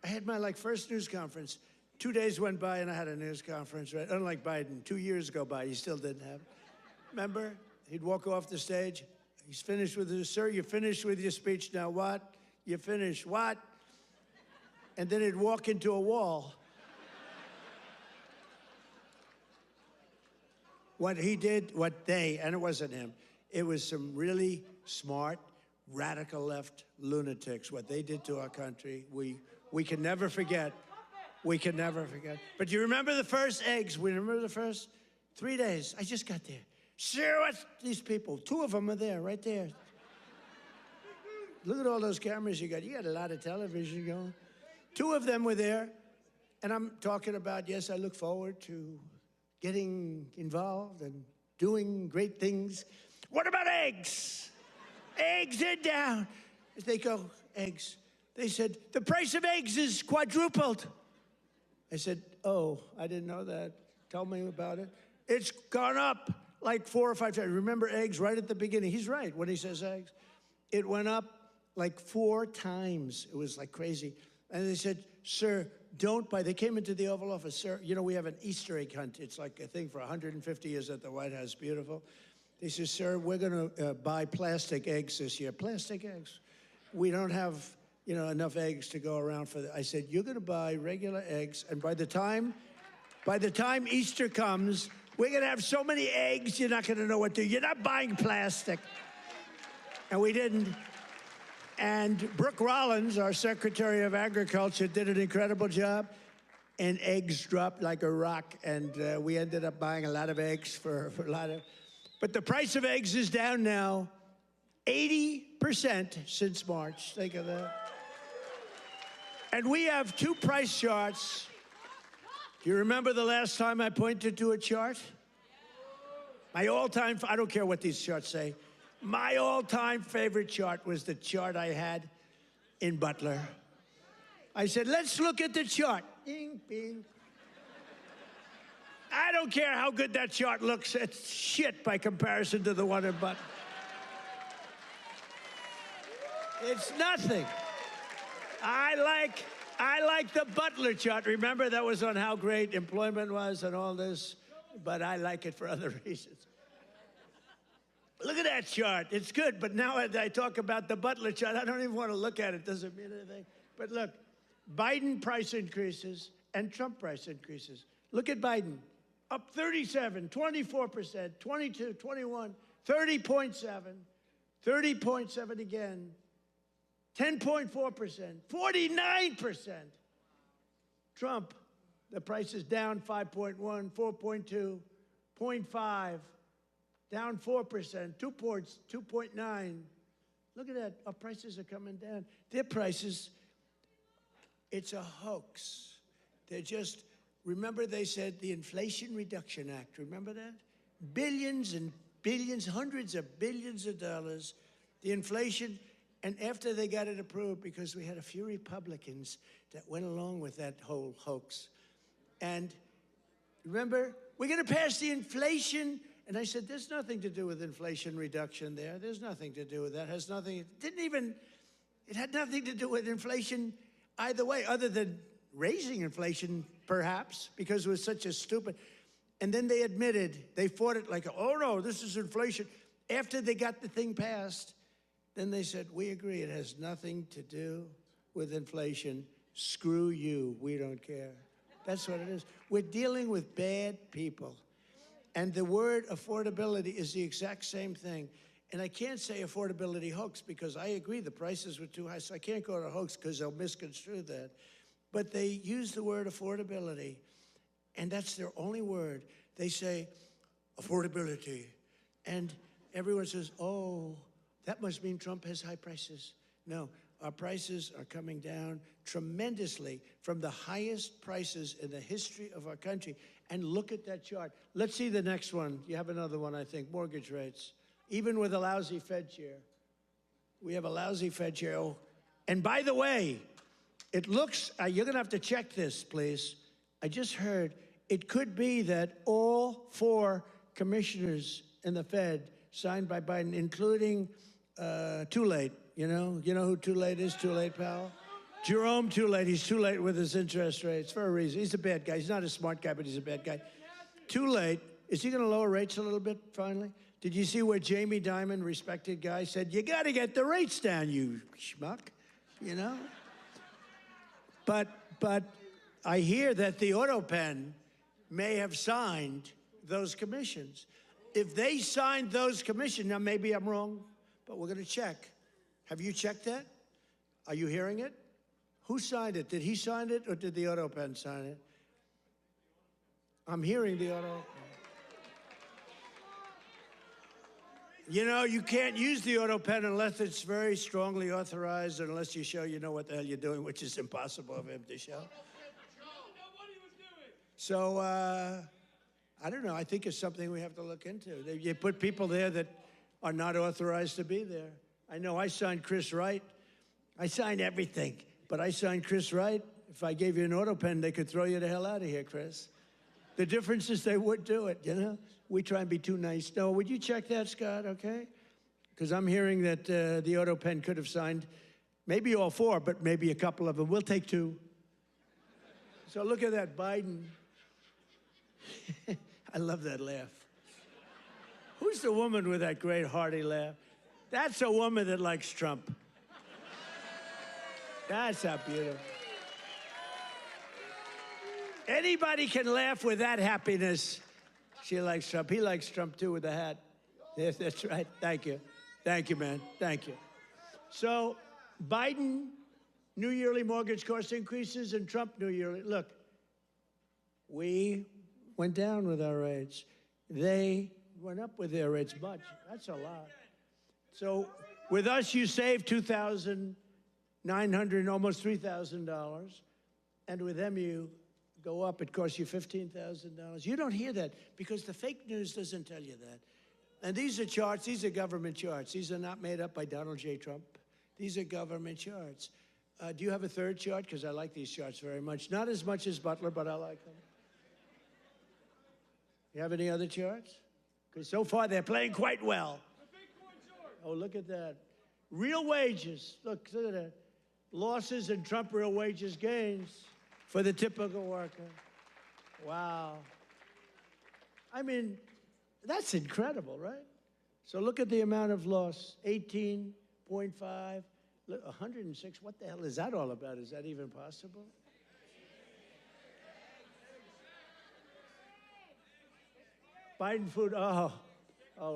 I had my first news conference. 2 days went by and I had a news conference, right? Unlike Biden, 2 years go by, he still didn't have it. Remember? He'd walk off the stage. He's finished with his, sir, you're finished with your speech. Now what? You finished what? And then he'd walk into a wall. What he did, and it wasn't him, it was some really smart, radical left lunatics. What they did to our country, we can never forget. We can never forget. But you remember the first eggs? We remember the first 3 days. I just got there. Sure, what's these people? 2 of them are there, right there. Look at all those cameras you got. You got a lot of television going. 2 of them were there. And I'm talking about, yes, I look forward to getting involved and doing great things. What about eggs? Eggs are down. They go, eggs. They said, the price of eggs is quadrupled. I said, oh, I didn't know that. Tell me about it. It's gone up like 4 or 5 times. Remember eggs right at the beginning? He's right when he says eggs. It went up like 4 times. It was like crazy. And they said, sir, don't buy. They came into the Oval Office. Sir, you know, we have an Easter egg hunt. It's like a thing for 150 years at the White House. Beautiful. They said, sir, we're going to buy plastic eggs this year. Plastic eggs. We don't have, you know, enough eggs to go around for that. I said, you're going to buy regular eggs. And by the time Easter comes, we're going to have so many eggs, you're not going to know what to do. You're not buying plastic. And we didn't. And Brooke Rollins, our Secretary of Agriculture, did an incredible job. And eggs dropped like a rock. And we ended up buying a lot of eggs for a lot of... But the price of eggs is down now 80% since March. Think of that. And we have 2 price charts. Do you remember the last time I pointed to a chart? My all-time, I don't care what these charts say. My all-time favorite chart was the chart I had in Butler. I said, let's look at the chart. Bing, bing. I don't care how good that chart looks. It's shit by comparison to the one in Butler. It's nothing. I like the Butler chart. Remember, that was on how great employment was and all this, but I like it for other reasons. Look at that chart. It's good, but now as I talk about the Butler chart, I don't even want to look at it. It doesn't mean anything. But look, Biden price increases and Trump price increases. Look at Biden. Up 37, 24%, 22, 21, 30.7, 30.7 again, 10.4%, 49%. Trump, the price is down 5.1, 4.2, 0.5, down 4%, 2 points, 2.9. Look at that, our prices are coming down. Their prices, it's a hoax. They're just, remember they said the Inflation Reduction Act, remember that? Billions and billions, hundreds of billions of dollars, the inflation, and after they got it approved, because we had a few Republicans that went along with that whole hoax. And remember, we're gonna pass the inflation, and I said, there's nothing to do with inflation reduction there. There's nothing to do with that. It has nothing, it had nothing to do with inflation either way, other than raising inflation, perhaps, because it was such a stupid, and then they admitted, they fought it like, oh no, this is inflation. After they got the thing passed, then they said, we agree, it has nothing to do with inflation. Screw you, we don't care. That's what it is. We're dealing with bad people. And the word affordability is the exact same thing. And I can't say affordability hoax because I agree the prices were too high, so I can't go to hoax because they'll misconstrue that. But they use the word affordability, and that's their only word. They say affordability, and everyone says, oh, That must mean Trump has high prices. No, our prices are coming down tremendously from the highest prices in the history of our country. And look at that chart. Let's see the next one. You have another one, I think, mortgage rates. Even with a lousy Fed chair. We have a lousy Fed chair. Oh, and by the way, it looks, you're going to have to check this, please. I just heard it could be that all 4 commissioners in the Fed signed by Biden, including Too Late. You know who Too Late is? Too Late, pal? Jerome Too Late. He's too late with his interest rates for a reason. He's a bad guy. He's not a smart guy, but he's a bad guy. Too Late. Is he going to lower rates a little bit finally? Did you see where Jamie Dimon, respected guy, said, you got to get the rates down, you schmuck, you know? But I hear that the auto pen may have signed those commissions. If they signed those commissions, now maybe I'm wrong, but we're going to check. Have you checked that? Are you hearing it? Who signed it? Did he sign it or did the auto pen sign it? I'm hearing the auto pen. You know, you can't use the auto pen unless it's very strongly authorized, unless you show you know what the hell you're doing, which is impossible of him to show. So, I don't know. I think it's something we have to look into. You put people there that are not authorized to be there. I know I signed Chris Wright. I signed everything, but I signed Chris Wright. If I gave you an auto pen, they could throw you the hell out of here, Chris. The difference is they would do it, you know? We try and be too nice. No, would you check that, Scott, okay? Because I'm hearing that the auto pen could have signed maybe all 4, but maybe a couple of them. We'll take 2. So look at that, Biden. I love that laugh. Who's the woman with that great hearty laugh? That's a woman that likes Trump. That's how beautiful. Anybody can laugh with that happiness. She likes Trump. He likes Trump, too, with the hat. Yes, that's right. Thank you. Thank you, man. Thank you. So Biden, new yearly mortgage cost increases, and Trump, new yearly. Look, we went down with our rates. They went up with their rates much. That's a lot. So with us, you save $2,900, almost $3,000. And with them, you go up. It costs you $15,000. You don't hear that because the fake news doesn't tell you that. And these are charts. These are government charts. These are not made up by Donald J. Trump. These are government charts. Do you have a third chart? Because I like these charts very much. Not as much as Butler, but I like them. You have any other charts? Because so far they're playing quite well. Oh, look at that. Real wages. Look at that. Losses and Trump real wages gains for the typical worker. Wow. I mean, that's incredible, right? So look at the amount of loss. 18.5, 106. What the hell is that all about? Is that even possible? Biden food, oh,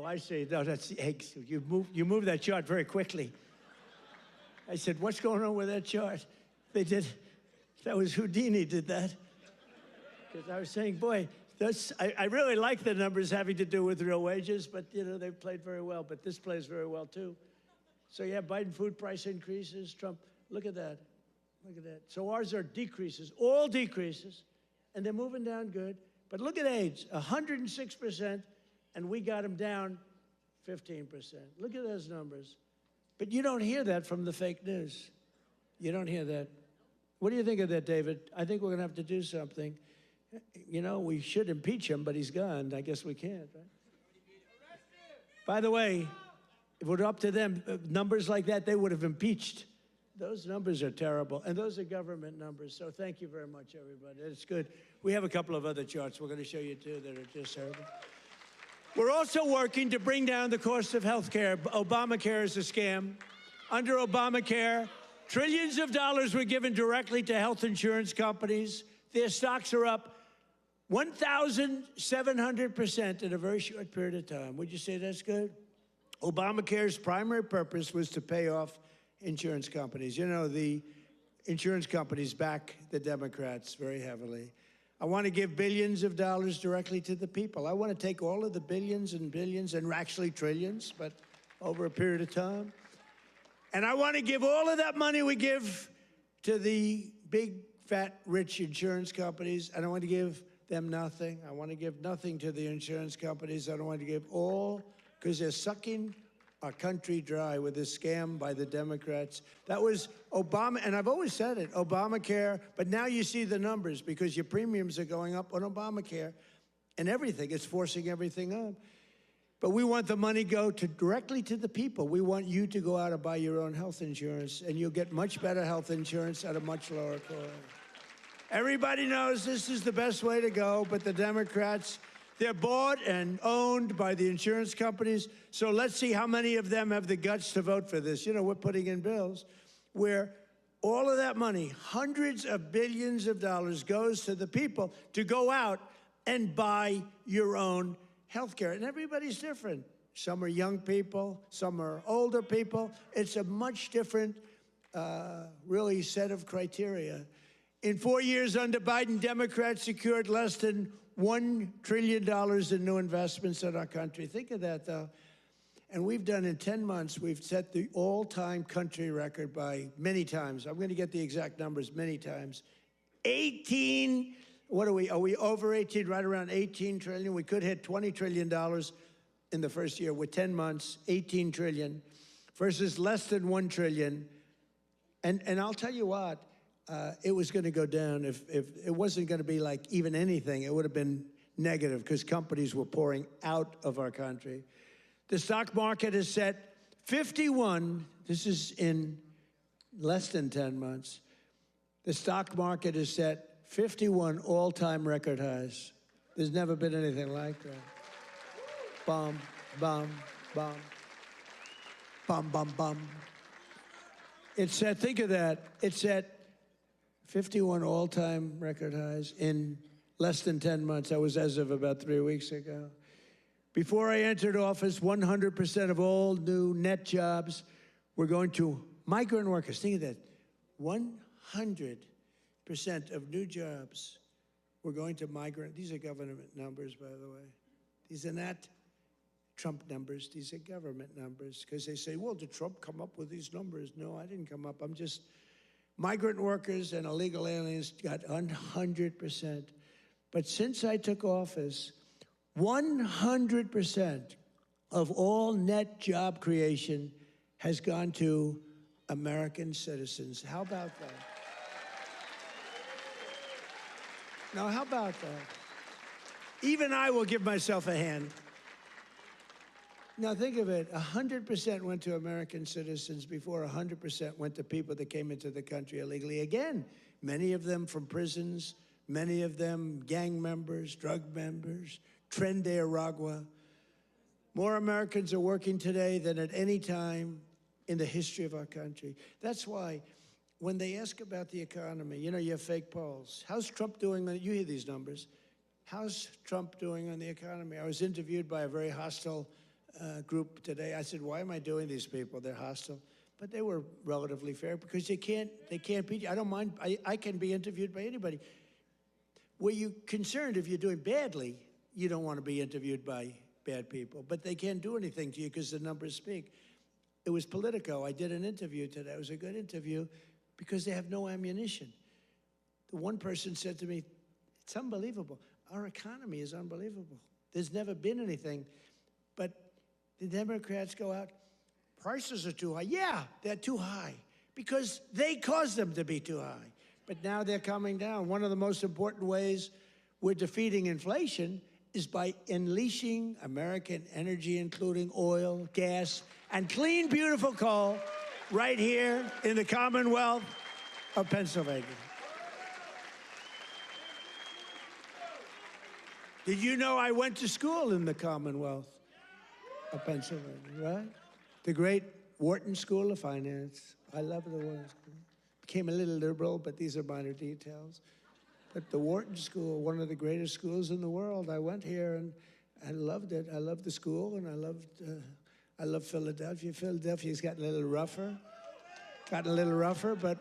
I see. No, that's the eggs. You move that chart very quickly. I said, what's going on with that chart? They did, that was Houdini did that. Because I was saying, boy, I really like the numbers having to do with real wages, but, you know, they played very well. But this plays very well, too. So, yeah, Biden food price increases, Trump, look at that. Look at that. So ours are decreases, all decreases, and they're moving down good. But look at AIDS, 106%, and we got them down 15%. Look at those numbers. But you don't hear that from the fake news. You don't hear that. What do you think of that, David? I think we're going to have to do something. You know, we should impeach him, but he's gone. I guess we can't, right? By the way, if it were up to them, numbers like that, they would have impeached. Those numbers are terrible, and those are government numbers. So thank you very much, everybody. It's good. We have a couple of other charts we're going to show you, too, that are just terrible. We're also working to bring down the cost of health care. Obamacare is a scam. Under Obamacare, trillions of dollars were given directly to health insurance companies. Their stocks are up 1,700% in a very short period of time. Would you say that's good? Obamacare's primary purpose was to pay off insurance companies. You know, the insurance companies back the Democrats very heavily. I want to give billions of dollars directly to the people. I want to take all of the billions and billions and actually trillions, but over a period of time. And I want to give all of that money we give to the big, fat, rich insurance companies. I don't want to give them nothing. I want to give nothing to the insurance companies. I don't want to give all, because they're sucking our country dry with this scam by the Democrats. That was Obama, and I've always said it, Obamacare, but now you see the numbers because your premiums are going up on Obamacare and everything. It's forcing everything up. But we want the money go directly to the people. We want you to go out and buy your own health insurance, and you'll get much better health insurance at a much lower cost. Everybody knows this is the best way to go, but the Democrats, they're bought and owned by the insurance companies. So let's see how many of them have the guts to vote for this. You know, we're putting in bills where all of that money, hundreds of billions of dollars, goes to the people to go out and buy your own health care. And everybody's different. Some are young people, some are older people. It's a much different, really, set of criteria. In 4 years under Biden, Democrats secured less than $1 trillion in new investments in our country. Think of that, though. And we've done in 10 months, we've set the all-time country record by many times. I'm going to get the exact numbers many times. 18, what are we over 18, right around 18 trillion? We could hit $20 trillion in the first year with 10 months, 18 trillion versus less than 1 trillion. And I'll tell you what, it was going to go down. If it wasn't going to be like even anything, it would have been negative because companies were pouring out of our country. The stock market has set 51, this is in less than 10 months, the stock market has set 51 all-time record highs. There's never been anything like that. Bum, bum, bum, bum, bum, bum. It's set, think of that, it's set 51 all-time record highs in less than 10 months. That was as of about 3 weeks ago. Before I entered office, 100% of all new net jobs were going to migrant workers. Think of that. 100% of new jobs were going to migrant. These are government numbers, by the way. These are not Trump numbers. These are government numbers. Because they say, well, did Trump come up with these numbers? No, I didn't come up. I'm just... Migrant workers and illegal aliens got 100%. But since I took office, 100% of all net job creation has gone to American citizens. How about that? Now, how about that? Even I will give myself a hand. Now, think of it. 100% went to American citizens before 100% went to people that came into the country illegally. Again, many of them from prisons, many of them gang members, drug members, Tren de Aragua. More Americans are working today than at any time in the history of our country. That's why when they ask about the economy, you know, you have fake polls. How's Trump doing? You hear these numbers. How's Trump doing on the economy? I was interviewed by a very hostile group today. I said, why am I doing these people? They're hostile. But they were relatively fair because they can't beat you. I don't mind. I can be interviewed by anybody. Were you concerned if you're doing badly, you don't want to be interviewed by bad people. But they can't do anything to you because the numbers speak. It was Politico. I did an interview today. It was a good interview because they have no ammunition. The one person said to me, it's unbelievable. Our economy is unbelievable. There's never been anything. But the Democrats go out, prices are too high. Yeah, they're too high because they caused them to be too high. But now they're coming down. One of the most important ways we're defeating inflation is by unleashing American energy, including oil, gas, and clean, beautiful coal right here in the Commonwealth of Pennsylvania. Did you know I went to school in the Commonwealth of Pennsylvania, right? The great Wharton School of Finance. I love the Wharton School. Became a little liberal, but these are minor details. But the Wharton School, one of the greatest schools in the world. I went here and I loved it. I loved the school, and I love Philadelphia. Philadelphia's gotten a little rougher. But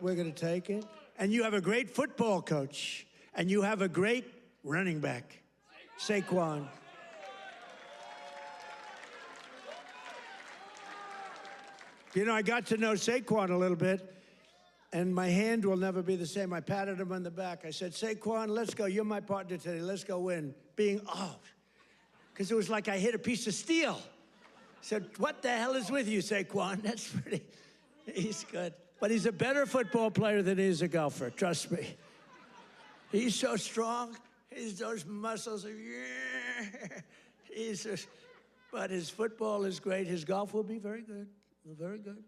we're going to take it. And you have a great football coach, and you have a great running back, Saquon. You know, I got to know Saquon a little bit, and my hand will never be the same. I patted him on the back. I said, Saquon, let's go. You're my partner today. Let's go win. Because it was like I hit a piece of steel. I said, what the hell is with you, Saquon? That's pretty, he's good. But he's a better football player than he is a golfer, trust me. He's so strong. Those muscles are, but his football is great. His golf will be very good, very good.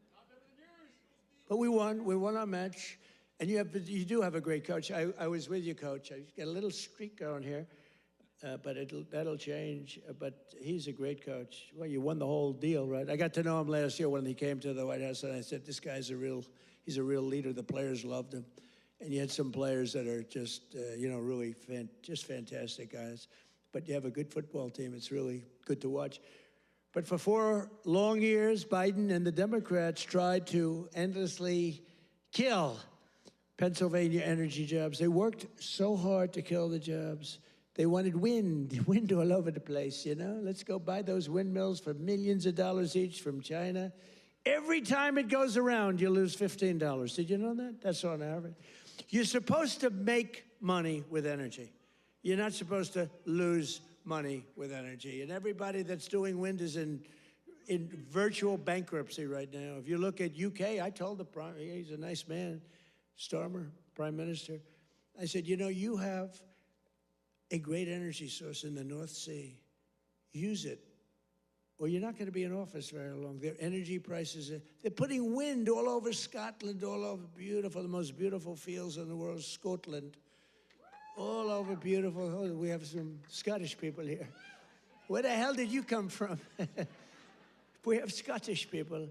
But we won our match. And you do have a great coach. I was with you, Coach. I got a little streak going here, but that'll change. But he's a great coach. Well, you won the whole deal, right? I got to know him last year when he came to the White House, and I said, this guy's he's a real leader. The players loved him. And you had some players that are just, really just fantastic guys. But you have a good football team. It's really good to watch. But for 4 long years, Biden and the Democrats tried to endlessly kill Pennsylvania energy jobs. They worked so hard to kill the jobs. They wanted wind all over the place, you know? Let's go buy those windmills for millions of dollars each from China. Every time it goes around, you lose $15. Did you know that? That's on average. You're supposed to make money with energy. You're not supposed to lose money with energy. And everybody that's doing wind is in virtual bankruptcy right now. If you look at UK, I told the prime, he's a nice man, Starmer, Prime Minister. I said, you have a great energy source in the North Sea. Use it, or you're not going to be in office very long. Their energy prices, they're putting wind all over Scotland, all over the most beautiful fields in the world, Scotland. All over beautiful. Oh, we have some Scottish people here. Where the hell did you come from? We have Scottish people.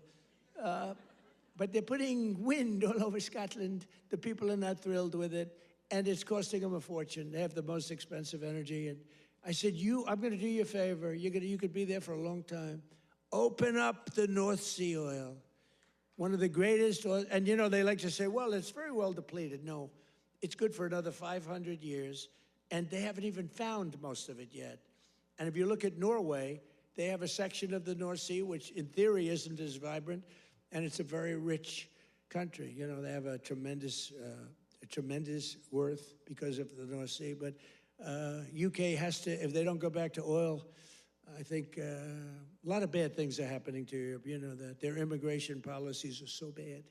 But they're putting wind all over Scotland. The people are not thrilled with it. And it's costing them a fortune. They have the most expensive energy. And I said, I'm going to do you a favor. You could be there for a long time. Open up the North Sea oil. One of the greatest oil. And, they like to say, well, it's very well depleted. No. It's good for another 500 years, and they haven't even found most of it yet. And if you look at Norway, they have a section of the North Sea, which in theory isn't as vibrant, and it's a very rich country. They have a tremendous worth because of the North Sea. But UK has to, if they don't go back to oil, I think a lot of bad things are happening to Europe. You know that. Their immigration policies are so bad.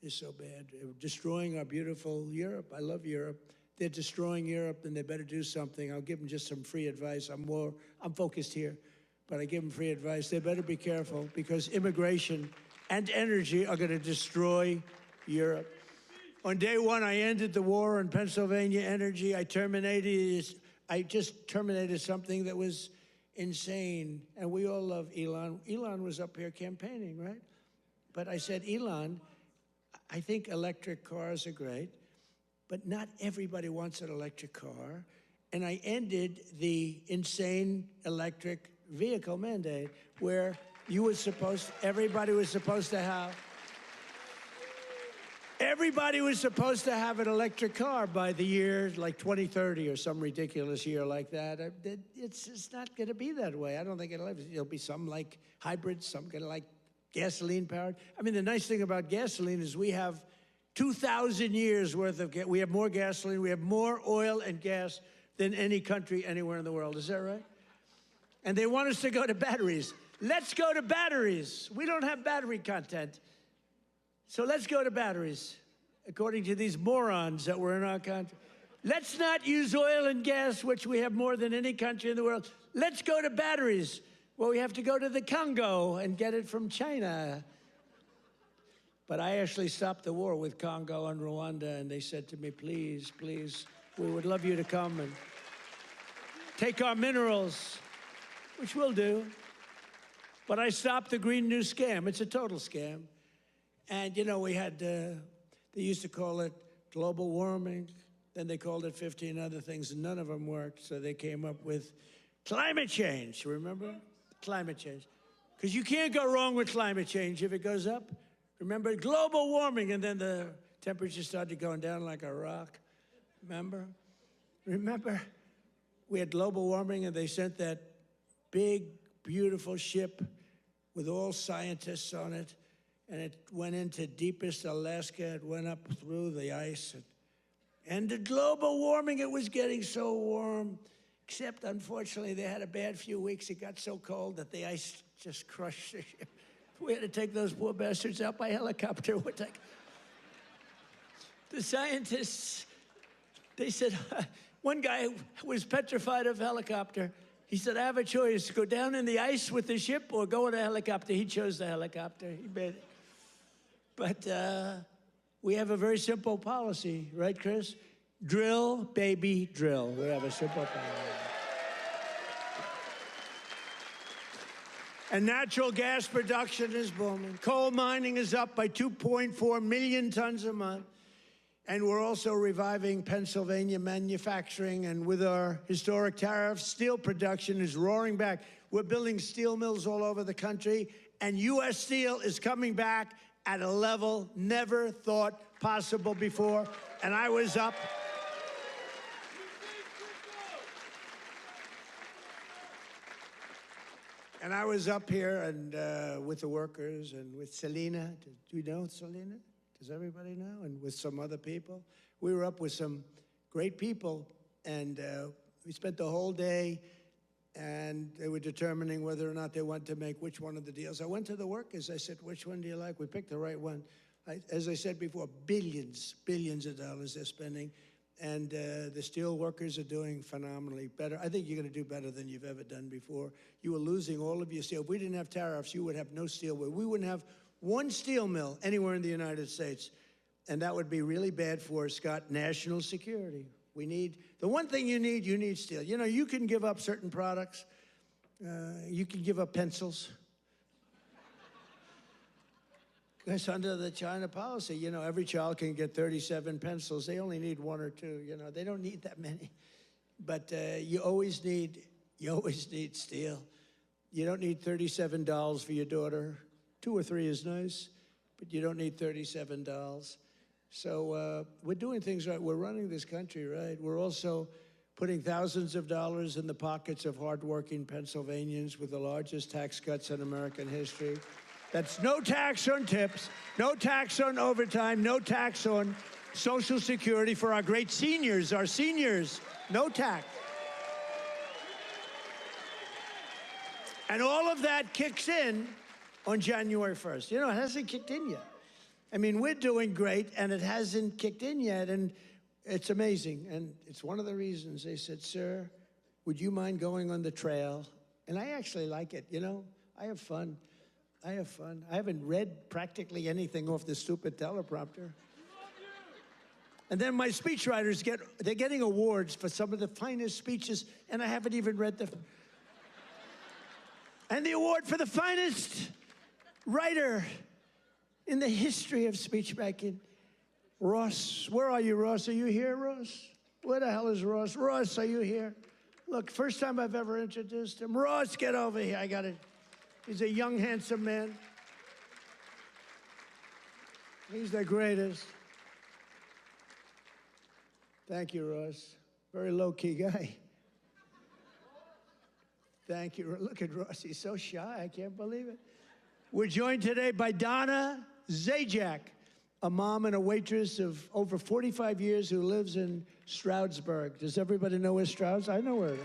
Is so bad. They're destroying our beautiful Europe. I love Europe. They're destroying Europe, and they better do something. I'll give them just some free advice. I'm focused here, but I give them free advice. They better be careful because immigration and energy are going to destroy Europe. On day one, I ended the war on Pennsylvania energy. I just terminated something that was insane. And we all love Elon. Elon was up here campaigning, right? But I said, Elon, I think electric cars are great, but not everybody wants an electric car. And I ended the insane electric vehicle mandate where everybody was supposed to have an electric car by the year like 2030 or some ridiculous year like that. It's just not going to be that way. I don't think it'll be some like hybrid, some going to like gasoline powered. I mean, the nice thing about gasoline is we have 2,000 years worth of we have more gasoline, we have more oil and gas than any country anywhere in the world. Is that right? And they want us to go to batteries. Let's go to batteries. We don't have battery content. So let's go to batteries, according to these morons that were in our country. Let's not use oil and gas, which we have more than any country in the world. Let's go to batteries. Well, we have to go to the Congo and get it from China. But I actually stopped the war with Congo and Rwanda, and they said to me, please, please, we would love you to come and take our minerals, which we'll do. But I stopped the Green New Scam. It's a total scam. And, we had, they used to call it global warming. Then they called it 15 other things, and none of them worked. So they came up with climate change, remember? Climate change. Because you can't go wrong with climate change if it goes up. Remember, global warming, and then the temperature started going down like a rock. Remember? We had global warming, and they sent that big, beautiful ship with all scientists on it. and it went into deepest Alaska. It went up through the ice. And the global warming, it was getting so warm, except unfortunately they had a bad few weeks. It got so cold that the ice just crushed the ship. We had to take those poor bastards out by helicopter. The scientists, they said, one guy was petrified of helicopter. He said, I have a choice, go down in the ice with the ship or go in a helicopter. He chose the helicopter. He made it. But we have a very simple policy, right, Chris? Drill, baby, drill. We have a simple policy. And natural gas production is booming. Coal mining is up by 2.4 million tons a month. And we're also reviving Pennsylvania manufacturing. And with our historic tariffs, steel production is roaring back. We're building steel mills all over the country. And U.S. Steel is coming back at a level never thought possible before. And I was up. And I was up here and with the workers and with Selena. Do you know Selena? Does everybody know? And with some other people. We were up with some great people, and we spent the whole day, and they were determining whether or not they wanted to make which one of the deals. I went to the workers. I said, which one do you like? We picked the right one. As I said before, billions of dollars they're spending. And the steel workers are doing phenomenally better. I think you're going to do better than you've ever done before. You were losing all of your steel. If we didn't have tariffs, you would have no steel. We wouldn't have one steel mill anywhere in the United States. And that would be really bad for, Scott, national security. We need, the one thing you need steel. You know, you can give up certain products. You can give up pencils. Because under the China policy, you know, every child can get 37 pencils. They only need one or two, you know. They don't need that many. But you always need steel. You don't need 37 dolls for your daughter. 2 or 3 is nice, but you don't need 37 dolls. So we're doing things right. We're running this country right. We're also putting thousands of dollars in the pockets of hardworking Pennsylvanians with the largest tax cuts in American history. That's no tax on tips, no tax on overtime, no tax on Social Security for our great seniors, no tax. And all of that kicks in on January 1st. You know, it hasn't kicked in yet. I mean, we're doing great, and it hasn't kicked in yet, and it's amazing. And it's one of the reasons they said, sir, would you mind going on the trail? And I actually like it, you know. I have fun. I haven't read practically anything off the stupid teleprompter. And then my speechwriters they're getting awards for some of the finest speeches, and I haven't even read them. And the award for the finest writer in the history of speechmaking, Ross. Where are you, Ross? Are you here, Ross? Where the hell is Ross? Ross, are you here? Look, first time I've ever introduced him. Ross, get over here. I got it. He's a young, handsome man. He's the greatest. Thank you, Ross. Very low-key guy. Thank you. Look at Ross. He's so shy. I can't believe it. We're joined today by Donna Zajac, a mom and a waitress of over 45 years who lives in Stroudsburg. Does everybody know where Strouds? I know where it is.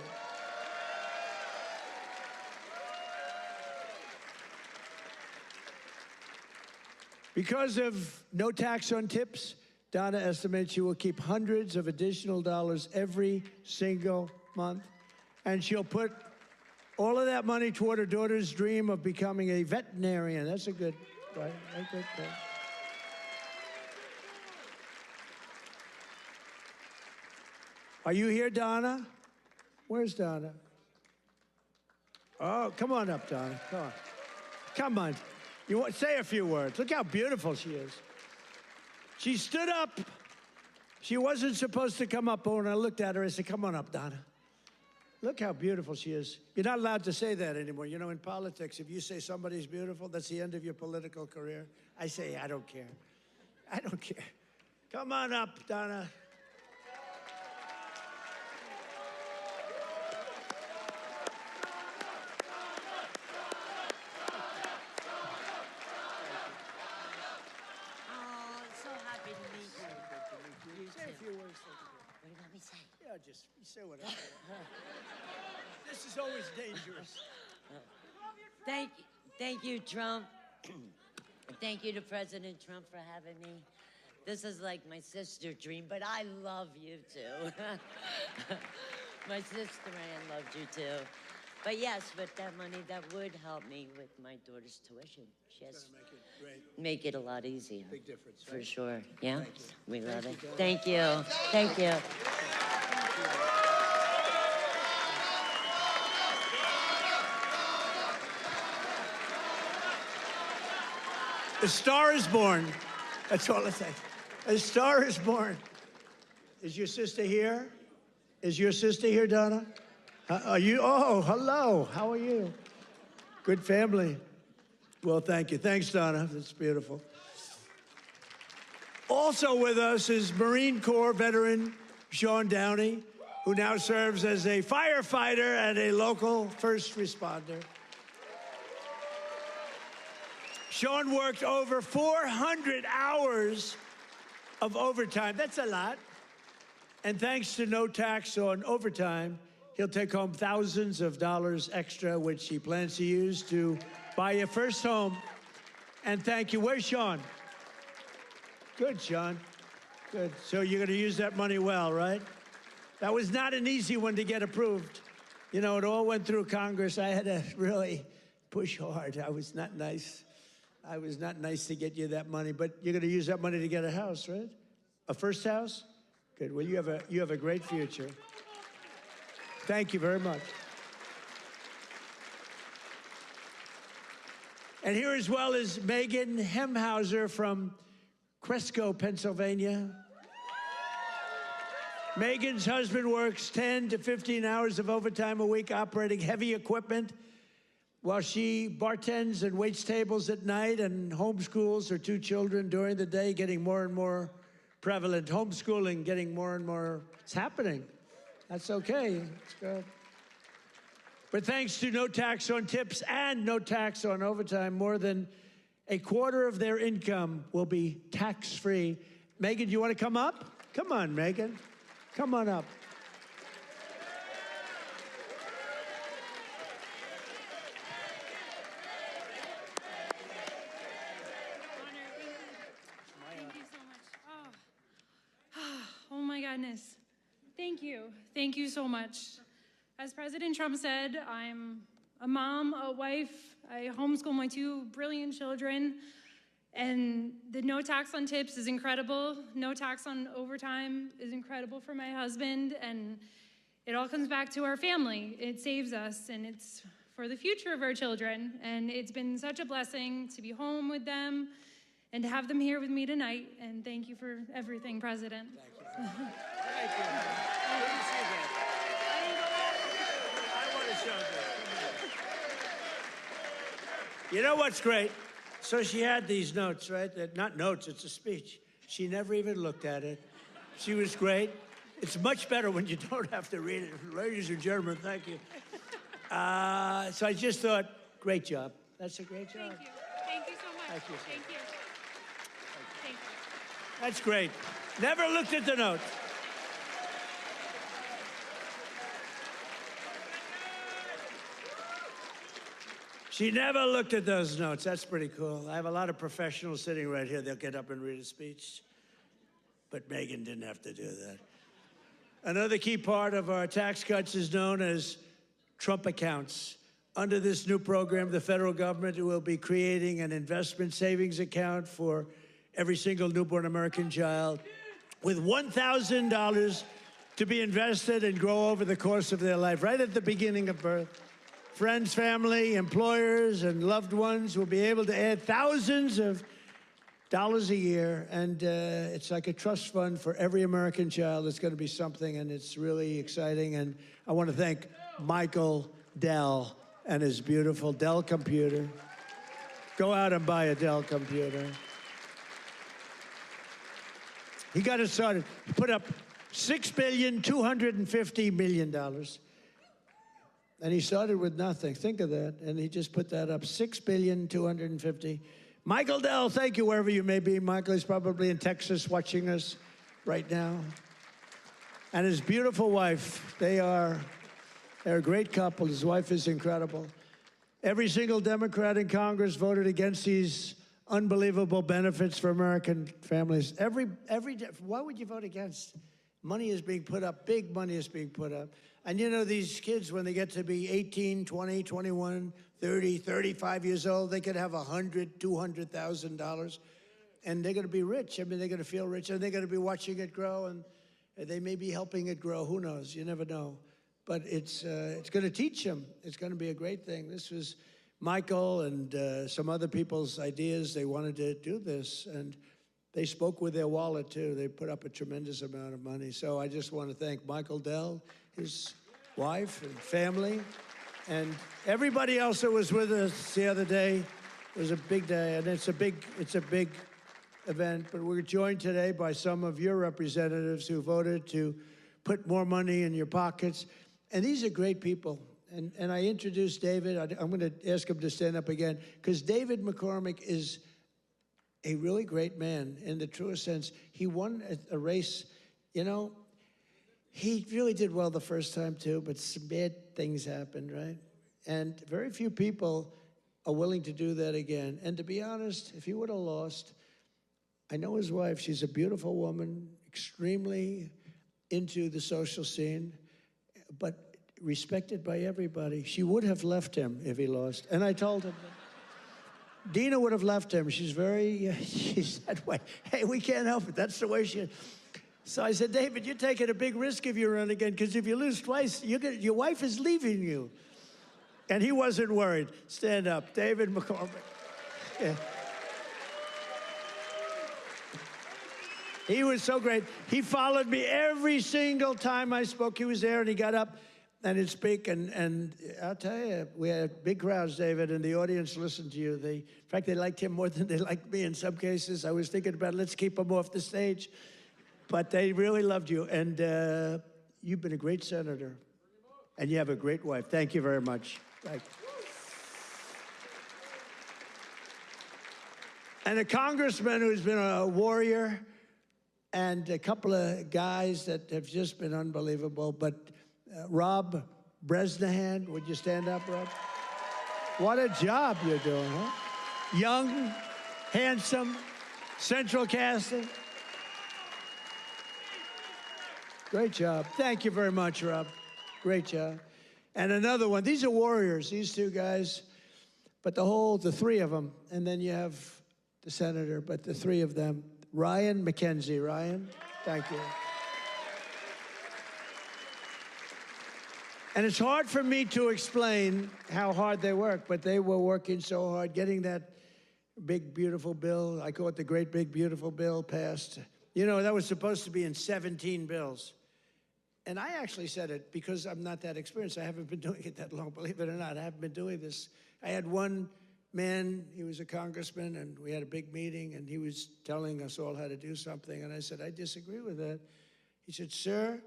Because of no tax on tips, Donna estimates she will keep hundreds of additional dollars every single month. And she'll put all of that money toward her daughter's dream of becoming a veterinarian. That's a good, right? A good thing. Are you here, Donna? Where's Donna? Oh, come on up, Donna. Come on. Come on. You want, say a few words. Look how beautiful she is. She stood up. She wasn't supposed to come up, but when I looked at her, I said, come on up, Donna. Look how beautiful she is. You're not allowed to say that anymore. You know, in politics, if you say somebody's beautiful, that's the end of your political career. I say, I don't care. I don't care. Come on up, Donna. me say? Yeah, just say whatever. This is always dangerous. Thank you, Trump. Thank you to President Trump for having me. This is like my sister dream, but I love you too. My sister Ann loved you too. But yes, with that money, that would help me with my daughter's tuition. Yes. Make it great. Make it a lot easier. Big difference. For right? sure. Yeah. We love it. you, Thank you. Thank you. A star is born. That's all I say. A star is born. Is your sister here? Is your sister here, Donna? Are you? Oh, hello. How are you? Good family. Well, thank you. Thanks, Donna. That's beautiful. Also with us is Marine Corps veteran Sean Downey, who now serves as a firefighter and a local first responder. Sean worked over 400 hours of overtime. That's a lot. And thanks to no tax on overtime, he'll take home thousands of dollars extra, which he plans to use to buy your first home. And thank you. Where's Sean? Good, Sean. Good. So you're going to use that money well, right? That was not an easy one to get approved. You know, it all went through Congress. I had to really push hard. I was not nice. I was not nice to get you that money, but you're going to use that money to get a house, right? A first house? Good. Well, you have a great future. Thank you very much. And here as well is Megan Hemhauser from Cresco, Pennsylvania. Megan's husband works 10 to 15 hours of overtime a week operating heavy equipment while she bartends and waits tables at night and homeschools her two children during the day, getting more and more prevalent. Homeschooling getting more and more, it's happening. That's okay, it's good. But thanks to no tax on tips and no tax on overtime, more than a quarter of their income will be tax-free. Megan, do you want to come up? Come on, Megan. Come on up. Thank you so much. Oh my goodness. Thank you. Thank you so much. As President Trump said, I'm a mom, a wife. I homeschool my two brilliant children. And the no tax on tips is incredible. No tax on overtime is incredible for my husband. And it all comes back to our family. It saves us, and it's for the future of our children. And it's been such a blessing to be home with them and to have them here with me tonight. And thank you for everything, President. Thank you. Thank you. Good to see that. I want to show that. You know what's great? So she had these notes, right? Not notes, it's a speech. She never even looked at it. She was great. It's much better when you don't have to read it. Ladies and gentlemen, thank you. So I just thought, great job. That's a great job. Thank you. Thank you so much. Thank you. Thank you. Thank you. That's great. Never looked at the notes. She never looked at those notes. That's pretty cool. I have a lot of professionals sitting right here. They'll get up and read a speech. But Megan didn't have to do that. Another key part of our tax cuts is known as Trump accounts. Under this new program, the federal government will be creating an investment savings account for every single newborn American child with $1,000 to be invested and grow over the course of their life, right at the beginning of birth. Friends, family, employers, and loved ones will be able to add thousands of dollars a year, and it's like a trust fund for every American child. It's going to be something, and it's really exciting. And I want to thank Michael Dell and his beautiful Dell computer. Go out and buy a Dell computer. He got it started. He put up $6.25 billion. And he started with nothing. Think of that. And he just put that up, $6.25 Michael Dell, thank you wherever you may be. Michael is probably in Texas watching us right now. and his beautiful wife. They're a great couple. His wife is incredible. Every single Democrat in Congress voted against these unbelievable benefits for American families. Why would you vote against? Money is being put up, big money is being put up. And you know, these kids, when they get to be 18, 20, 21, 30, 35 years old, they could have $100,000, $200,000, and they're gonna be rich. I mean, they're gonna feel rich, and they're gonna be watching it grow, and they may be helping it grow, who knows, you never know. But it's gonna teach them. It's gonna be a great thing. This was Michael and some other people's ideas. They wanted to do this, and they spoke with their wallet, too. They put up a tremendous amount of money. So I just want to thank Michael Dell, his wife and family, and everybody else that was with us the other day. It was a big day, and it's a big event. But we're joined today by some of your representatives who voted to put more money in your pockets. And these are great people. And I introduced David. I'm going to ask him to stand up again, because David McCormick is a really great man in the truest sense. He won a race, you know. He really did well the first time too, but some bad things happened, right? And very few people are willing to do that again. And to be honest, if he would have lost, I know his wife, she's a beautiful woman, extremely into the social scene, but respected by everybody. She would have left him if he lost. And I told him that. Dina would have left him. She's that way. Hey, we can't help it. That's the way she is. So I said, David, you're taking a big risk if you run again, because if you lose twice, your wife is leaving you. And he wasn't worried. Stand up. David McCormick. Yeah. He was so great. He followed me every single time I spoke. He was there, and he got up and he'd speak, and I'll tell you, we had big crowds, David, and the audience listened to you. In fact, they liked him more than they liked me in some cases. I was thinking about, let's keep him off the stage. But they really loved you, and you've been a great senator, and you have a great wife. Thank you very much. Thank you. And a congressman who's been a warrior, and a couple of guys that have just been unbelievable, but Rob Bresnahan, would you stand up, Rob? What a job you're doing, huh? Young, handsome, central casting. Great job. Thank you very much, Rob. Great job. And another one. These are warriors, these two guys, but the three of them. And then you have the senator, but the three of them. Ryan McKenzie. Ryan, thank you. And it's hard for me to explain how hard they work, but they were working so hard, getting that big, beautiful bill. I call it the great, big, beautiful bill passed. You know, that was supposed to be in 17 bills. And I actually said it because I'm not that experienced. I haven't been doing it that long, believe it or not. I haven't been doing this. I had one man, he was a congressman, and we had a big meeting, and he was telling us all how to do something. And I said, I disagree with that. He said, sir,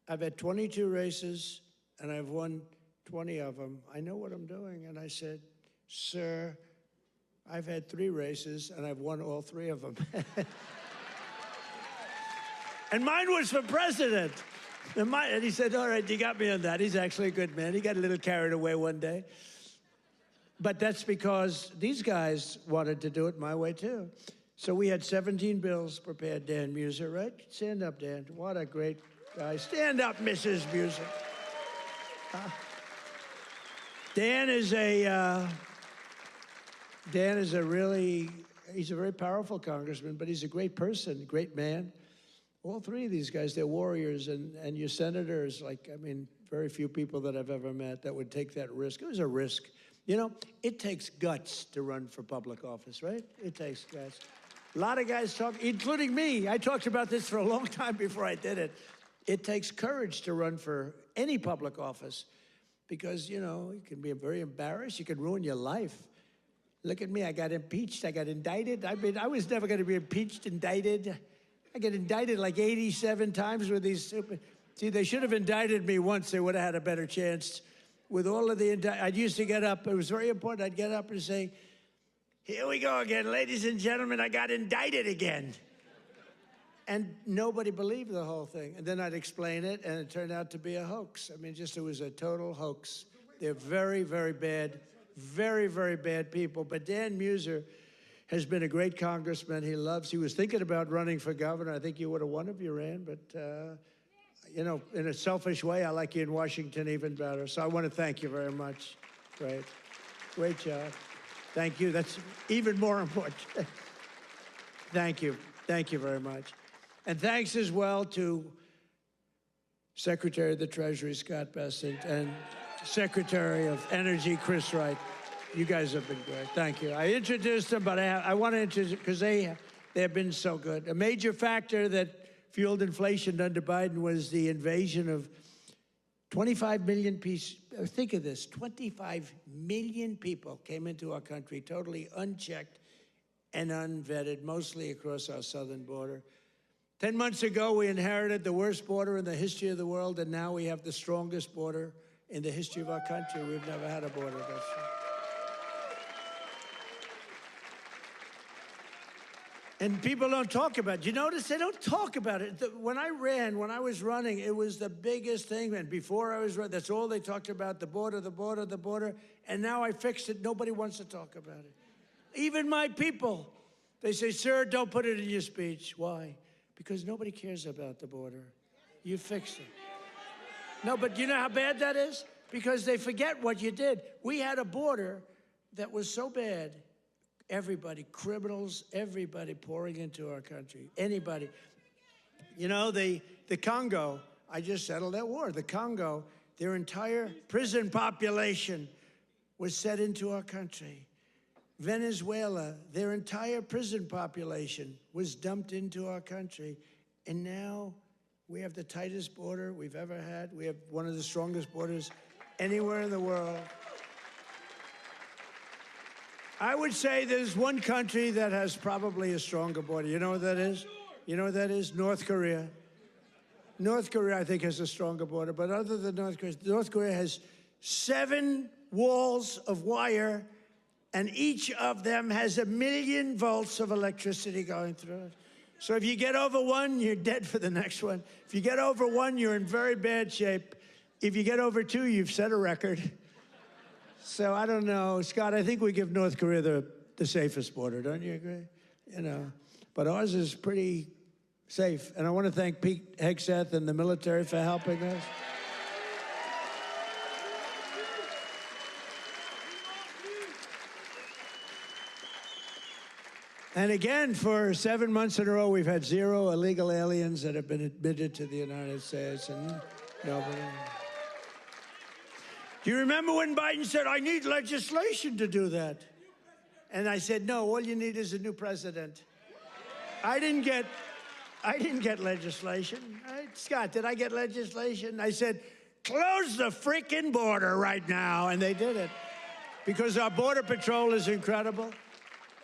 I've had 22 races, and I've won 20 of them. I know what I'm doing. And I said, sir, I've had 3 races, and I've won all 3 of them. And mine was for president. And he said, all right, you got me on that. He's actually a good man. He got a little carried away one day. But that's because these guys wanted to do it my way, too. So we had 17 bills prepared. Dan Muser, right? Stand up, Dan. What a great guy. Stand up, Mrs. Muser. Dan is a he's a very powerful congressman, but he's a great person, great man. All 3 of these guys, they're warriors, and your senators, very few people that I've ever met that would take that risk. It was a risk. You know, it takes guts to run for public office, right? It takes guts. A lot of guys talk, including me. I talked about this for a long time before I did it. It takes courage to run for any public office because, you know, you can be very embarrassed. You can ruin your life. Look at me. I got impeached. I got indicted. I was never going to be impeached, indicted. I get indicted like 87 times with these stupid... See, they should have indicted me once. They would have had a better chance. With all of the... I'd used to get up. It was very important. I'd get up and say, here we go again. Ladies and gentlemen, I got indicted again. And nobody believed the whole thing. And then I'd explain it, and it turned out to be a hoax. I mean, it was a total hoax. They're very, very bad, very, very bad people. But Dan Muser has been a great congressman. He was thinking about running for governor. I think you would have won if you ran, but you know, in a selfish way, I like you in Washington even better. So I want to thank you very much. Great job. Thank you. That's even more important. Thank you. Thank you very much. And thanks as well to Secretary of the Treasury, Scott Bessent, and Secretary of Energy, Chris Wright. You guys have been great. Thank you. I introduced them, but I want to introduce, because they have been so good. A major factor that fueled inflation under Biden was the invasion of 25 million people. Think of this, 25 million people came into our country totally unchecked and unvetted, mostly across our southern border. 10 months ago, we inherited the worst border in the history of the world, and now we have the strongest border in the history of our country. We've never had a border this strong. And people don't talk about it. You notice they don't talk about it. When I was running, it was the biggest thing. And before I was running, that's all they talked about, the border, the border, the border. And now I fixed it. Nobody wants to talk about it. Even my people, they say, sir, don't put it in your speech. Why? Because nobody cares about the border. You fixed it. No, but you know how bad that is? Because they forget what you did. We had a border that was so bad, everybody, criminals, everybody pouring into our country, anybody. You know, the Congo, I just settled that war. The Congo, their entire prison population was set into our country. Venezuela, their entire prison population was dumped into our country. And now we have the tightest border we've ever had. We have one of the strongest borders anywhere in the world. I would say there's one country that has probably a stronger border. You know what that is? You know what that is? North Korea. North Korea, I think, has a stronger border. But other than North Korea has 7 walls of wire, and each of them has 1 million volts of electricity going through it. So if you get over one, you're dead for the next one. If you get over one, you're in very bad shape. If you get over 2, you've set a record. So I don't know, Scott, I think we give North Korea the safest border, don't you agree? You know, but ours is pretty safe. And I want to thank Pete Hegseth and the military for helping us. And again, for 7 months in a row, we've had 0 illegal aliens that have been admitted to the United States, and nobody. Do you remember when Biden said, I need legislation to do that? And I said, no, all you need is a new president. I didn't get legislation. Scott, did I get legislation? I said, close the freaking border right now. And they did it. Because our Border Patrol is incredible.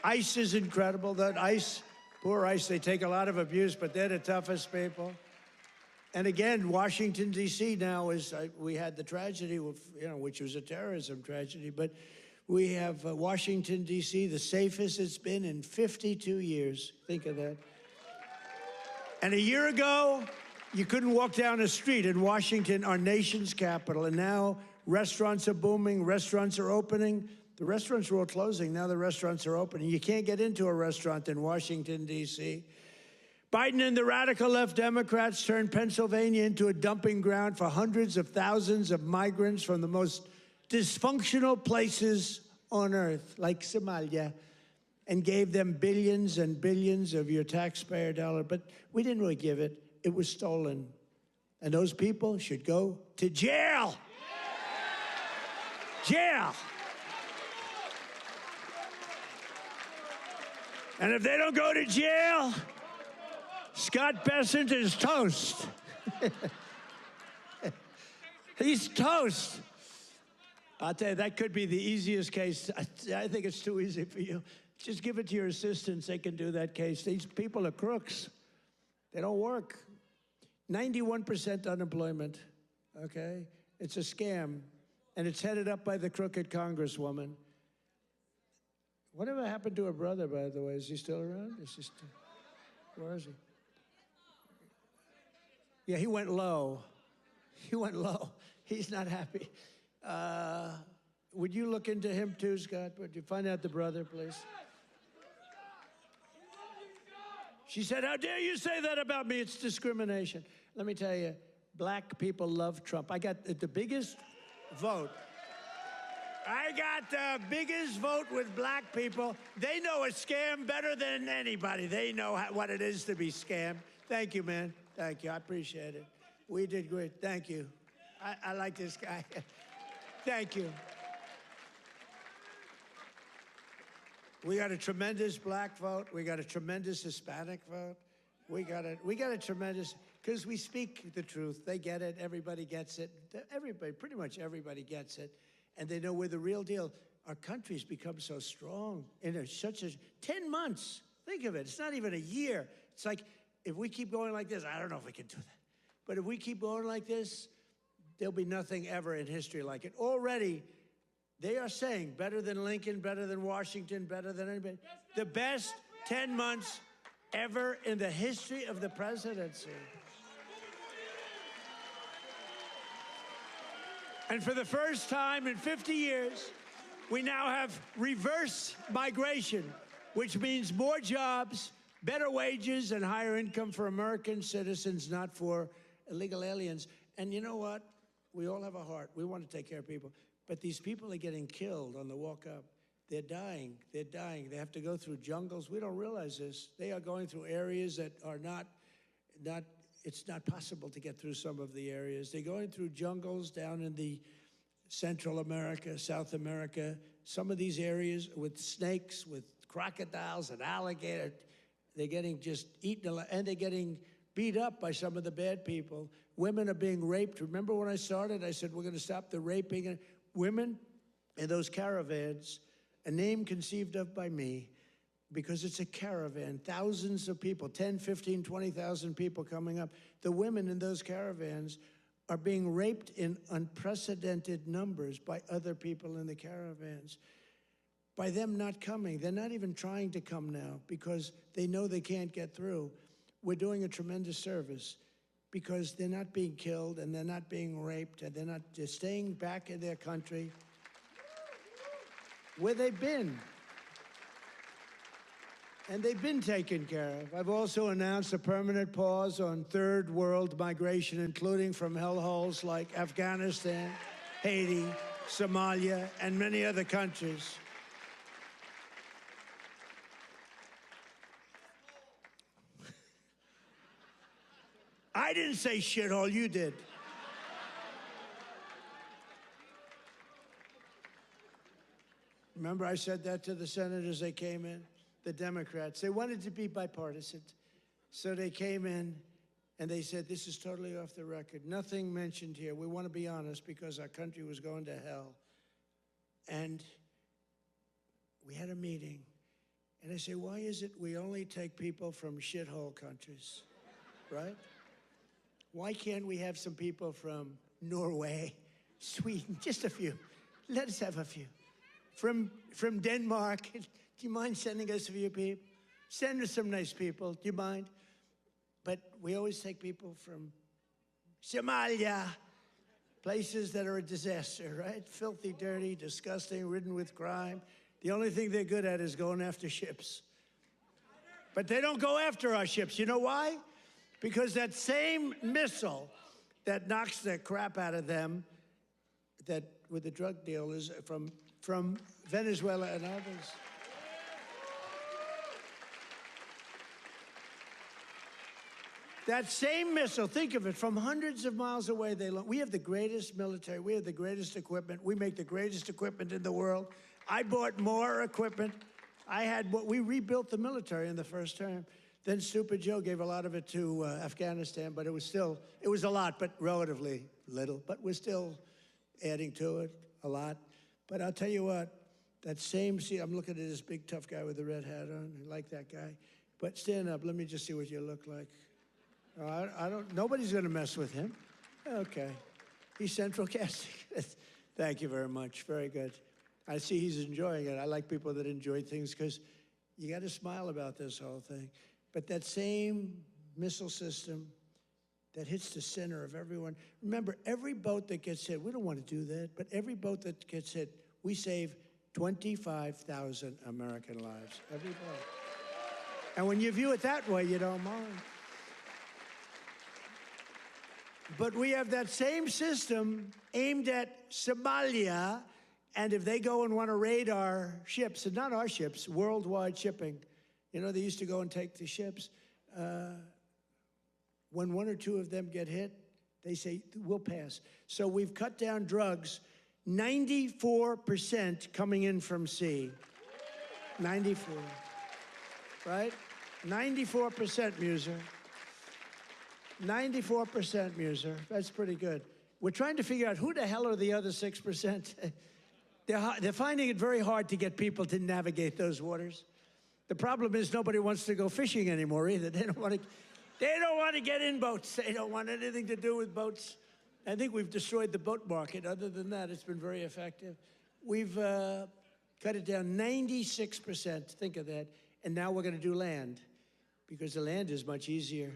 ICE is incredible. That ICE, poor ICE, they take a lot of abuse, but they're the toughest people. And again, Washington, D.C. now is, we had the tragedy, which was a terrorism tragedy, but we have Washington, D.C., the safest it's been in 52 years. Think of that. And a year ago, you couldn't walk down a street in Washington, our nation's capital, and now restaurants are booming, restaurants are opening. The restaurants were all closing, now the restaurants are opening. You can't get into a restaurant in Washington, D.C. Biden and the radical left Democrats turned Pennsylvania into a dumping ground for hundreds of thousands of migrants from the most dysfunctional places on earth, like Somalia, and gave them billions and billions of your taxpayer dollars. But we didn't really give it. It was stolen. And those people should go to jail. Jail. And if they don't go to jail, Scott Bessent is toast. He's toast. I'll tell you, that could be the easiest case. I think it's too easy for you. Just give it to your assistants. They can do that case. These people are crooks. They don't work. 91% unemployment, okay? It's a scam, and it's headed up by the crooked Congresswoman. Whatever happened to her brother, by the way? Is he still around? Where is he? Yeah, he went low. He went low. He's not happy. Would you look into him too, Scott? Would you find out the brother, please? She said, how dare you say that about me? It's discrimination. Let me tell you, black people love Trump. I got the biggest vote. I got the biggest vote with black people. They know a scam better than anybody. They know what it is to be scammed. Thank you, man. Thank you. I appreciate it. We did great. Thank you. I like this guy. Thank you. We got a tremendous black vote. We got a tremendous Hispanic vote. We got a tremendous, because we speak the truth. They get it. Everybody gets it. Everybody, pretty much everybody gets it. And they know we're the real deal. Our country's become so strong in such a 10 months. Think of it. It's not even a year. It's like, if we keep going like this, I don't know if we can do that. But if we keep going like this, there'll be nothing ever in history like it. Already, they are saying better than Lincoln, better than Washington, better than anybody. The best 10 months ever in the history of the presidency. And for the first time in 50 years, we now have reverse migration, which means more jobs, better wages, and higher income for American citizens, not for illegal aliens. And you know what? We all have a heart. We want to take care of people. But these people are getting killed on the walk up. They're dying. They're dying. They have to go through jungles. We don't realize this. They are going through areas that are not it's not possible to get through some of the areas. They're going through jungles down in the Central America, South America, some of these areas with snakes, with crocodiles and alligators. They're getting just eaten alive, and they're getting beat up by some of the bad people. Women are being raped. Remember when I started, I said, we're going to stop the raping of women in those caravans, a name conceived of by me, because it's a caravan, thousands of people, 10, 15, 20,000 people coming up. The women in those caravans are being raped in unprecedented numbers by other people in the caravans. By them not coming, they're not even trying to come now because they know they can't get through. We're doing a tremendous service because they're not being killed and they're not being raped and they're staying back in their country where they've been. And they've been taken care of. I've also announced a permanent pause on third world migration, including from hellholes like Afghanistan, Haiti, Somalia, and many other countries. I didn't say shithole, you did. Remember I said that to the senators, they came in, the Democrats. They wanted to be bipartisan. So they came in and they said, this is totally off the record. Nothing mentioned here. We want to be honest because our country was going to hell. And we had a meeting. And I say, why is it we only take people from shithole countries, right? Why can't we have some people from Norway, Sweden, just a few? Let us have a few. From Denmark, do you mind sending us a few people? Send us some nice people, do you mind? But we always take people from Somalia, places that are a disaster, right? Filthy, dirty, disgusting, ridden with crime. The only thing they're good at is going after ships. But they don't go after our ships. You know why? Because that same missile that knocks the crap out of them, that with the drug dealers from Venezuela and others. That same missile, think of it, from hundreds of miles away, we have the greatest military, we have the greatest equipment, we make the greatest equipment in the world. I bought more equipment. We rebuilt the military in the first term. Then Stupid Joe gave a lot of it to Afghanistan, but it was a lot, but relatively little. But we're still adding to it a lot. But I'll tell you what, I'm looking at this big tough guy with the red hat on. I like that guy. But stand up, let me just see what you look like. Nobody's gonna mess with him. Okay, he's central casting. Thank you very much, very good. I see he's enjoying it. I like people that enjoy things because you gotta smile about this whole thing. But that same missile system that hits the center of everyone. Remember, every boat that gets hit, we don't want to do that, but every boat that gets hit, we save 25,000 American lives, every boat. And when you view it that way, you don't mind. But we have that same system aimed at Somalia, and if they go and want to raid our ships, and not our ships, worldwide shipping, you know, they used to go and take the ships. When one or two of them get hit, they say, we'll pass. So we've cut down drugs, 94% coming in from sea. 94, right? 94%, Muser. 94%, Muser. That's pretty good. We're trying to figure out who the hell are the other 6%. They're finding it very hard to get people to navigate those waters. The problem is nobody wants to go fishing anymore either. They don't want to get in boats. They don't want anything to do with boats. I think we've destroyed the boat market. Other than that, it's been very effective. We've cut it down 96%. Think of that. And now we're going to do land, because the land is much easier,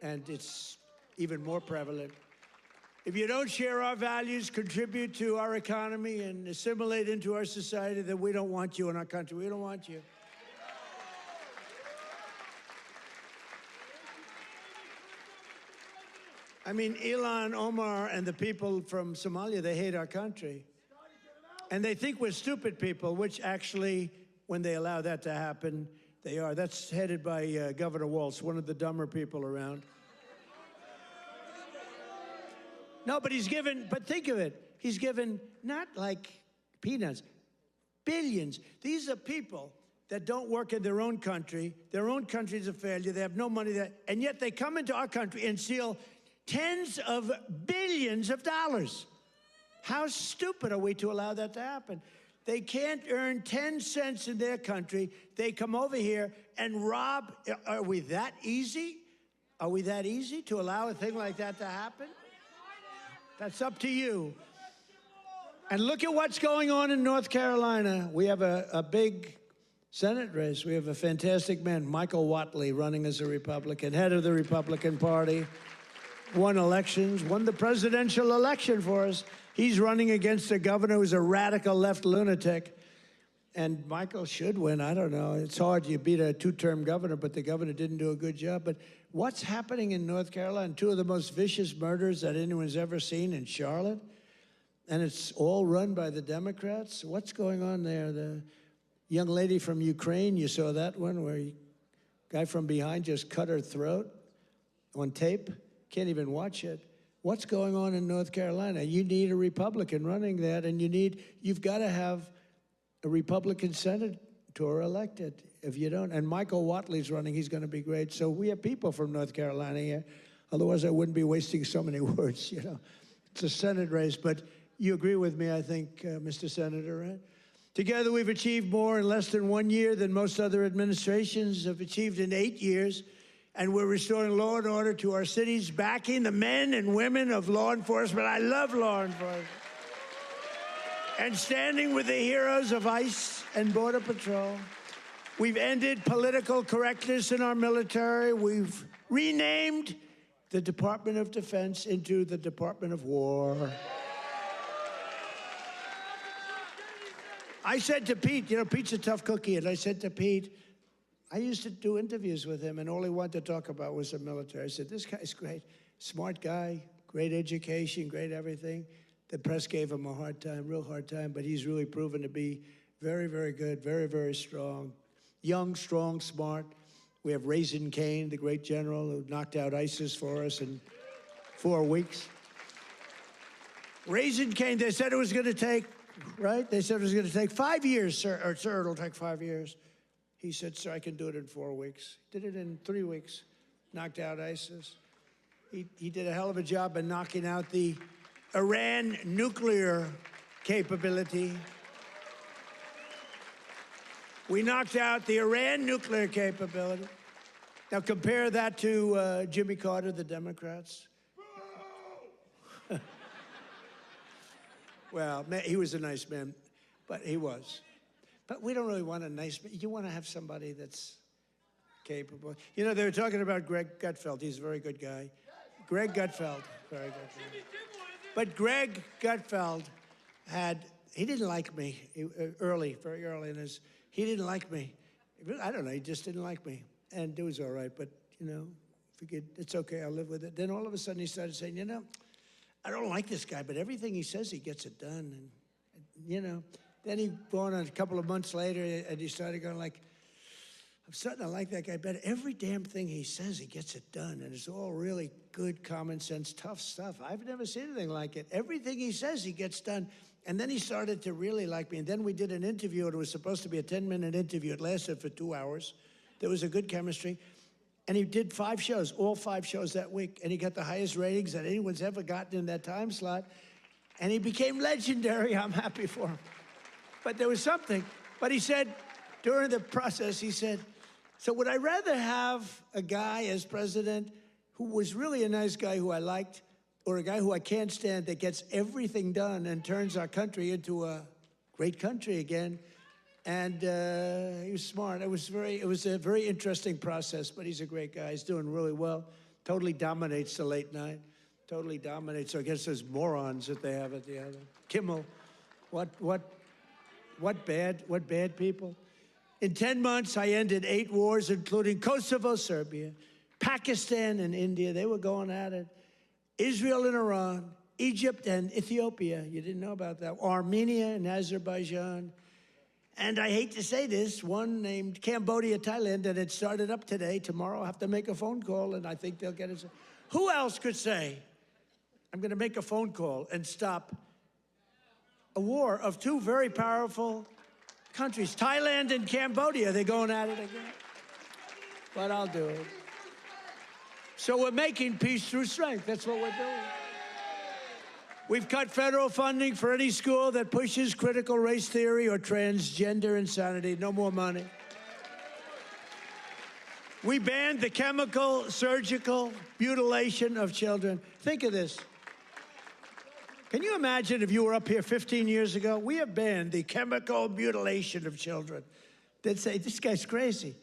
and it's even more prevalent. If you don't share our values, contribute to our economy, and assimilate into our society, then we don't want you in our country. We don't want you. I mean, Ilhan Omar and the people from Somalia, they hate our country. And they think we're stupid people, which actually, when they allow that to happen, they are. That's headed by Governor Walz, one of the dumber people around. No, but think of it. He's given not like peanuts, billions. These are people that don't work in their own country. Their own country's a failure. They have no money there. And yet they come into our country and steal tens of billions of dollars. How stupid are we to allow that to happen? They can't earn 10 cents in their country. They come over here and rob. Are we that easy? Are we that easy to allow a thing like that to happen? That's up to you. And look at what's going on in North Carolina. We have a big Senate race. We have a fantastic man, Michael Whatley, running as a Republican, head of the Republican Party. Won elections, won the presidential election for us. He's running against a governor who's a radical left lunatic. And Michael should win. I don't know. It's hard. You beat a two-term governor, but the governor didn't do a good job. But what's happening in North Carolina? Two of the most vicious murders that anyone's ever seen in Charlotte. And it's all run by the Democrats. What's going on there? The young lady from Ukraine, you saw that one where a guy from behind just cut her throat on tape. Can't even watch it. What's going on in North Carolina? You need a Republican running that, and you've got to have a Republican senator elected. If you don't, and Michael Whatley's running, he's going to be great. So we have people from North Carolina here. Otherwise, I wouldn't be wasting so many words, you know. It's a Senate race, but you agree with me, I think, Mr. Senator, right? Together, we've achieved more in less than 1 year than most other administrations have achieved in 8 years. And we're restoring law and order to our cities, backing the men and women of law enforcement. I love law enforcement. And standing with the heroes of ICE and Border Patrol. We've ended political correctness in our military. We've renamed the Department of Defense into the Department of War. I said to Pete, you know, Pete's a tough cookie, and I said to Pete, I used to do interviews with him, and all he wanted to talk about was the military. I said, this guy's great, smart guy, great education, great everything. The press gave him a hard time, real hard time, but he's really proven to be very, very good, very, very strong. Young, strong, smart. We have Raisin Cain, the great general who knocked out ISIS for us in 4 weeks. Raisin Cain, they said it was going to take, right? They said it was going to take 5 years, sir, or sir, it'll take 5 years. He said, sir, I can do it in 4 weeks. Did it in 3 weeks, knocked out ISIS. He did a hell of a job in knocking out the Iran nuclear capability. We knocked out the Iran nuclear capability. Now compare that to Jimmy Carter, the Democrats. Well, he was a nice man, but he was. But we don't really want a nice man. You want to have somebody that's capable. You know, they were talking about Greg Gutfeld. He's a very good guy. Greg Gutfeld. Very good. But Greg Gutfeld he didn't like me very early in his, he didn't like me. I don't know, he just didn't like me. And it was all right, but, you know, it's okay, I'll live with it. Then all of a sudden he started saying, you know, I don't like this guy, but everything he says, he gets it done. And you know, then he went on a couple of months later, and he started going like, I'm starting to like that guy better. Every damn thing he says, he gets it done. And it's all really good, common sense, tough stuff. I've never seen anything like it. Everything he says, he gets done. And then he started to really like me. And then we did an interview. It was supposed to be a 10-minute interview. It lasted for 2 hours. There was a good chemistry. And he did 5 shows, all 5 shows that week. And he got the highest ratings that anyone's ever gotten in that time slot. And he became legendary. I'm happy for him. But there was something. But he said, during the process, he said, so would I rather have a guy as president who was really a nice guy who I liked, or a guy who I can't stand that gets everything done and turns our country into a great country again? And he was smart. It was a very interesting process, but he's a great guy. He's doing really well. Totally dominates the late night. Totally dominates against those morons that they have at the other. Kimmel, what bad people. In 10 months, I ended 8 wars, including Kosovo, Serbia, Pakistan and India. They were going at it. Israel and Iran, Egypt and Ethiopia. You didn't know about that. Armenia and Azerbaijan. And I hate to say this, one named Cambodia, Thailand, and it started up today. Tomorrow I'll have to make a phone call, and I think they'll get it. Who else could say, I'm going to make a phone call and stop a war of 2 very powerful countries, Thailand and Cambodia? They're going at it again. But I'll do it. So we're making peace through strength. That's what we're doing. We've cut federal funding for any school that pushes critical race theory or transgender insanity. No more money. We banned the chemical, surgical mutilation of children. Think of this. Can you imagine if you were up here 15 years ago? We have banned the chemical mutilation of children. They'd say, this guy's crazy.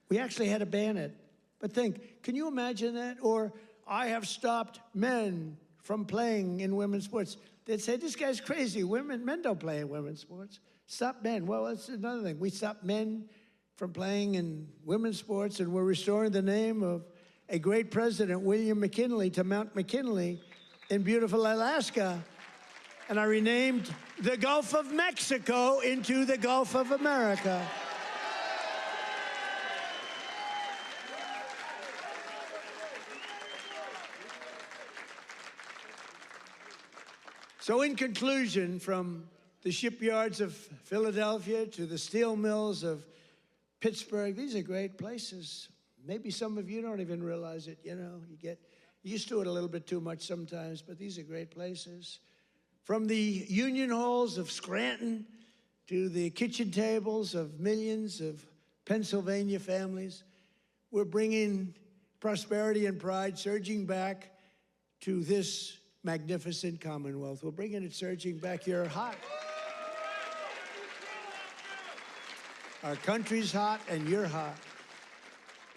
We actually had to ban it. But think, can you imagine that? Or I have stopped men from playing in women's sports. They'd say, this guy's crazy. Men don't play in women's sports. Stop men. Well, that's another thing. We stopped men from playing in women's sports, and we're restoring the name of a great president, William McKinley, to Mount McKinley in beautiful Alaska. And I renamed the Gulf of Mexico into the Gulf of America. So in conclusion, from the shipyards of Philadelphia to the steel mills of Pittsburgh, these are great places. Maybe some of you don't even realize it, you know. You get used to it a little bit too much sometimes, but these are great places. From the union halls of Scranton to the kitchen tables of millions of Pennsylvania families, we're bringing prosperity and pride surging back to this magnificent Commonwealth. We're bringing it surging back. You're hot. Our country's hot, and you're hot.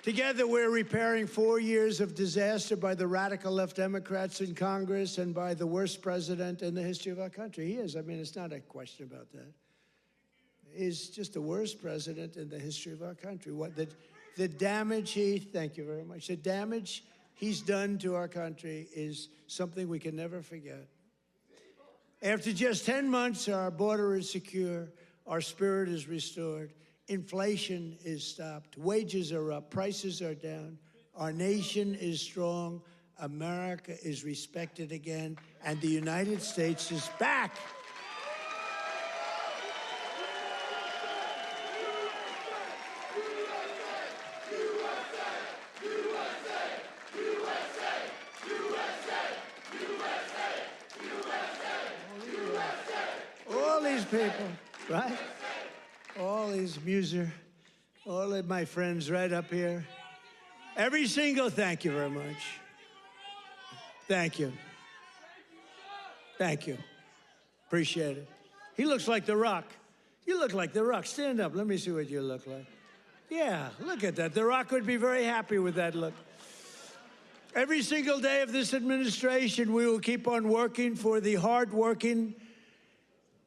Together, we're repairing 4 years of disaster by the radical left Democrats in Congress and by the worst president in the history of our country. He is. I mean, it's not a question about that. He's just the worst president in the history of our country. The damage thank you very much. The damage he's done to our country is something we can never forget. After just 10 months, our border is secure, our spirit is restored, inflation is stopped, wages are up, prices are down, our nation is strong, America is respected again, and the United States is back. People, right? All these all of my friends right up here. Every single, thank you very much. Thank you. Thank you. Appreciate it. He looks like The Rock. You look like The Rock. Stand up. Let me see what you look like. Yeah, look at that. The Rock would be very happy with that look. Every single day of this administration, we will keep on working for the hardworking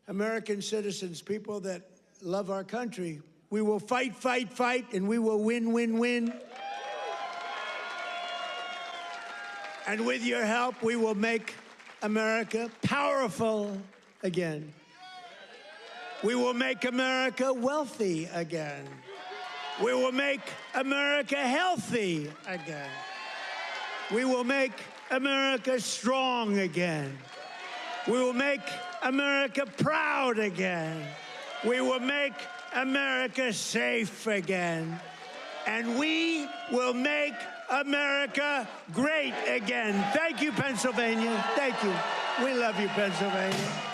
American citizens, people that love our country. We will fight, fight, fight, and we will win, win, win. And with your help, we will make America powerful again. We will make America wealthy again. We will make America healthy again. We will make America strong again. We will make America proud again. We will make America safe again. And we will make America great again. Thank you, Pennsylvania. Thank you. We love you, Pennsylvania.